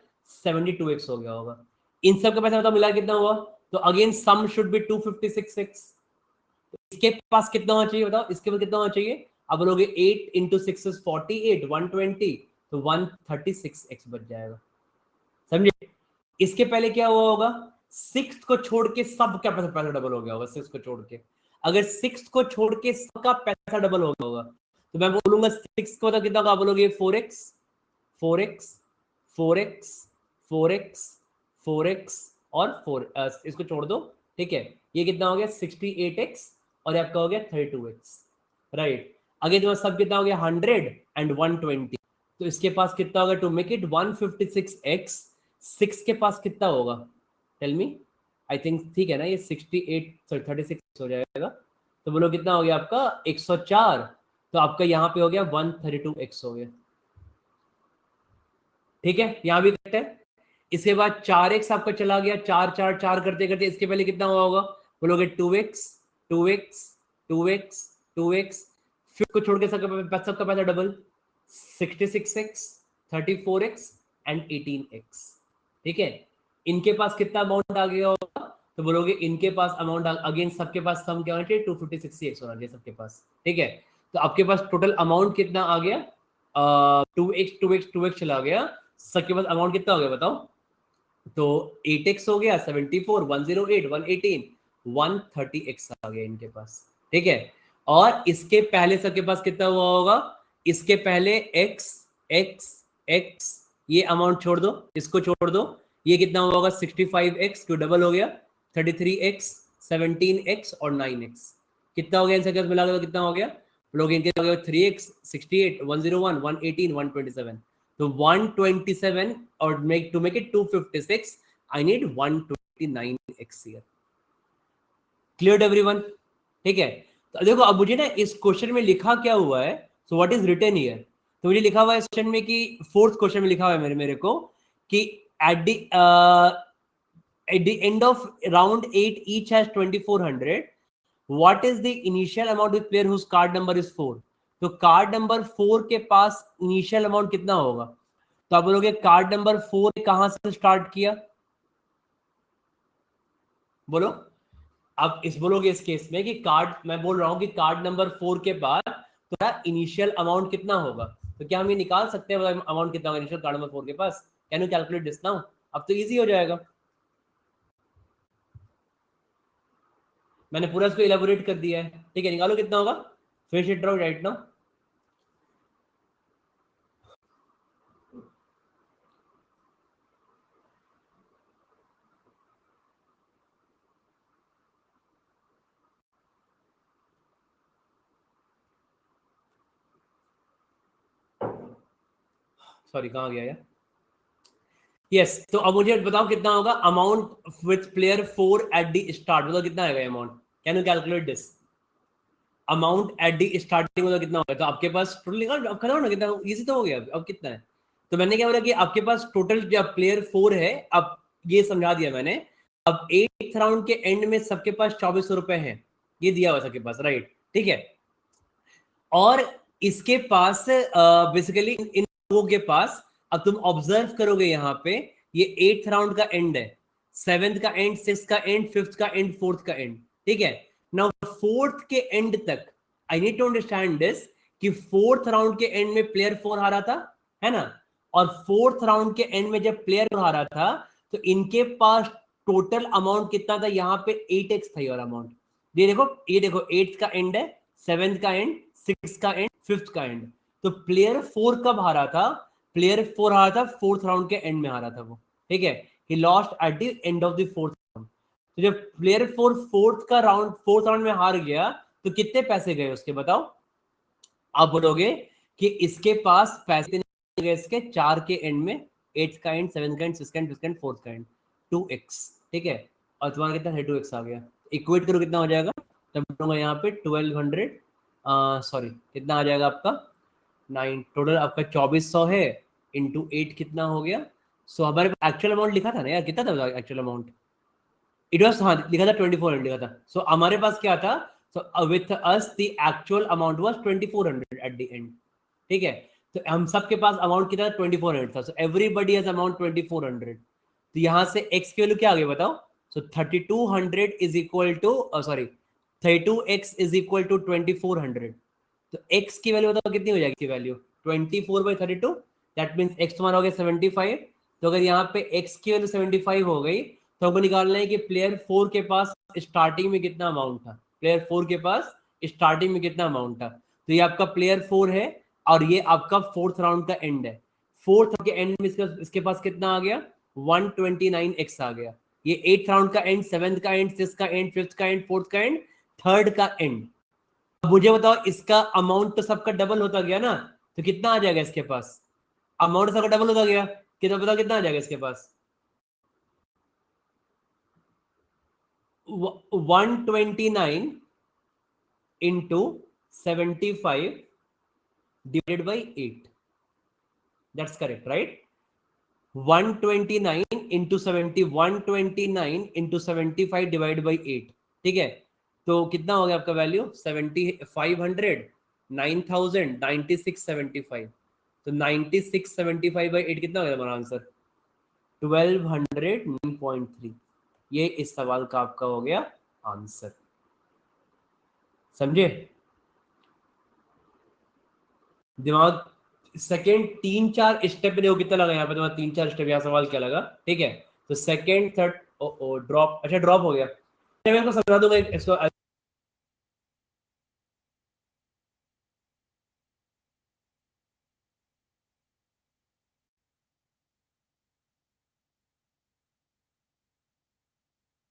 72x हो गया होगा। इन सब का पैसा बताओ मिला कितना हुआ, तो again sum should be 256x। इसके पास कितना होना चाहिए बताओ, इसके पास कितना होना चाहिए, अब बोलोगे 8 इंटू 6 इज 48, 120, तो 136x बच जाएगा, समझे। इसके पहले क्या हुआ होगा, 6th को छोड़ के सबका पैसा डबल हो गया होगा, 6th को छोड़ के, अगर 6th को छोड़ के सबका पैसा डबल हो गया होगा, तो मैं बोलूंगा 6 को तो कितना होगा, बोलोगे 4x 4x 4x 4x 4x और 4 इसको छोड़ दो, ठीक है, ये कितना हो गया 68x, और आपका हो गया 32x, राइट। आगे तुम्हारा सब कितना हो गया 100 एंड 120, तो इसके पास कितना होगा, टू मेक इट 156x, 6 के पास कितना होगा, टेल मी, आई थिंक ठीक है ना, ये 68 सॉरी 36 हो जाएगा, तो बोलो कितना हो गया आपका 104, तो आपका यहाँ पे हो गया 132x हो गया, ठीक है, यहां भी करेक्ट है। इसके बाद 4x आपका चला गया, 4 4 4 करते करते इसके पहले कितना हुआ होगा, बोलोगे 2x 2x 2x 2x, फिर को छोड़ के सबका पैसा double, 66x 34x and 18x, ठीक है। इनके पास कितना अमाउंट आ गया होगा, तो बोलोगे इनके पास अमाउंट अगेन सबके पास सम क्या होना चाहिए, 256x होना चाहिए सबके पास, ठीक है। तो आपके पास टोटल अमाउंट कितना आ गया, 2x 2x 2x चला गया, सबके पास अमाउंट कितना हो गया बताओ, तो 8x हो गया, 74 108 118 130x आ गया इनके पास, ठीक है। और इसके पहले सबके पास कितना हुआ होगा, इसके पहले x x x, ये अमाउंट छोड़ दो, इसको छोड़ दो, ये कितना हुआ होगा 65x, क्यों डबल हो गया, 33x 17x और 9x, कितना हो गया इनसे मिला के, कितना हो गया, लोग इनके हो गया 3x 68 101 118 127, तो 127 और to make it 256 I need 129x here, clear everyone, ठीक है। तो देखो अब मुझे ना इस क्वेश्चन में लिखा क्या हुआ है, so what is written here, तो मुझे लिखा हुआ है इस क्वेश्चन में कि 4th क्वेश्चन में लिखा हुआ है मेरे को कि at the at the end of round 8 each has 2400. What is the initial amount with player whose card number is 4? तो कार्ड नंबर 4 के पास इनिशियल अमाउंट कितना होगा? तो आप बोलोगे कार्ड नंबर 4 कहां से स्टार्ट किया? बोलो। अब इस बोलोगे इस केस में कि कार्ड, मैं बोल रहा हूं कि कार्ड नंबर 4 के बाद तो इनिशियल अमाउंट कितना होगा? तो क्या हम ये निकाल सकते हैं अमाउंट कितना होगा इनिशियल कार्ड नंबर 4 के पास? Can you calculate this now? अब तो इजी हो जाएगा। मैंने पूरा इसको इलेबोरेट कर दिया है, ठीक है। निकालो कितना होगा, finish it out right now. Sorry कहाँ गया यार? यस, तो अब मुझे बताओ कितना होगा amount with player 4 at the start? बताओ कितना आएगा amount? Can you calculate this amount at the starting? बताओ कितना होगा? तो आपके पास टोटल निकाल, अब खत्म ना, कितना इजी तो हो गया। अब कितना है? तो मैंने क्या बोला कि आपके पास टोटल जब प्लेयर 4 है, अब ये समझा दिया मैंने। अब 8th राउंड के एंड में सबके पास 2400 रुपए हैं, ये दिया हुआ सबके पास, राइट? ठीक है। और इसके पास बेसिकली इन लोगों के पास, अब तुम ऑब्जर्व करोगे यहाँ पे, ये 8th राउंड का एंड है, 7th का एंड, 6th का एंड, 5th का एंड, 4th का एंड, ठीक है। नाउ 4th के एंड तक I need to understand this कि 4th राउंड के एंड में प्लेयर 4 हारा था, है ना? और 4th राउंड के एंड में जब प्लेयर हारा था तो इनके पास टोटल अमाउंट कितना था? यहाँ पे 8x था और अमाउंट। ये देखो 8th का एंड है, 7th का एंड, 6th का एंड, 5th का एंड। तो प्लेयर 4 कब हारा था? प्लेयर 4 हारा था 4th राउंड के एंड में हारा था वो, ठीक है। He lost eight the end of the 4th round. तो जब प्लेयर 4 4th राउंड में हार गया तो कितने पैसे गए उसके? बताओ। आप बोलोगे कि इसके पास पैसे गए इसके 4 के एंड में, 8th का एंड, 7th का एंड, 6th का एंड, 5th का एंड, 4th का एंड, 2x, ठीक है। और तुम्हारा कितना है? 2x आ गया। इक्वेट करो कितना हो जाएगा? तब बोलूंगा यहाँ पे 1200, सॉरी कितना आ जाएगा आपका? 9, टोटल आपका 2400 है, इंटू 8 कितना हो गया? सो हमारे एक्चुअल अमाउंट लिखा था ना यार, कितना था एक्चुअल अमाउंट? इट वाज, हाँ लिखा था 2400 लिखा था। सो हमारे पास क्या था? So with us the actual amount was 2400 eight the and, ठीक है। तो हम सबके पास अमाउंट कितना? 2400 था। So everybody has amount 2400। तो यहाँ से x की वैल्यू क्या आ गई बताओ? So 3200 is equal to, sorry 32x is equal to 2400। तो x की वैल्यू बताओ कितनी हो जाएगी? इसकी वैल्यू 24/32, दैट मींस x तुम्हारा हो गया 75। तो अगर यहाँ पे x की वैल्यू 75 हो गई तो हमको निकालना है कि प्लेयर 4 के पास स्टार्टिंग में कितना अमाउंट था। प्लेयर 4 के पास स्टार्टिंग में कितना अमाउंट था? तो ये आपका प्लेयर 4 है और ये आपका 4th राउंड का एंड है। 4th के एंड में इसके पास कितना आ गया? 129x आ गया। ये 8th राउंड का एंड, 7th का एंड, 6th का एंड, 5th का एंड, 4th का एंड, 3rd का एंड। मुझे बताओ इसका अमाउंट तो सबका डबल होता गया ना, तो कितना आ जाएगा इसके पास? अमाउंट सबका डबल होता गया, कितना बताओ कितना आ जाएगा इसके पास? 129 into 75 divided by 8, that's correct right? 129 into 129 into 75 divide by 8, ठीक है। तो कितना हो गया आपका वैल्यू? 7500, 9000, 9675। तो 9675 बाई 8 कितना हो गया हमारा आंसर? 1209.3। ये इस सवाल का आपका हो गया आंसर। समझे? दिमाग सेकेंड 3-4 स्टेप देखो कितना लगा यहाँ पे तुम्हारा, 3-4 स्टेप। यहाँ सवाल क्या लगा, ठीक है। तो सेकेंड थर्ड ड्रॉप, अच्छा ड्रॉप हो गया। मैं इसको समझा दूंगा इसको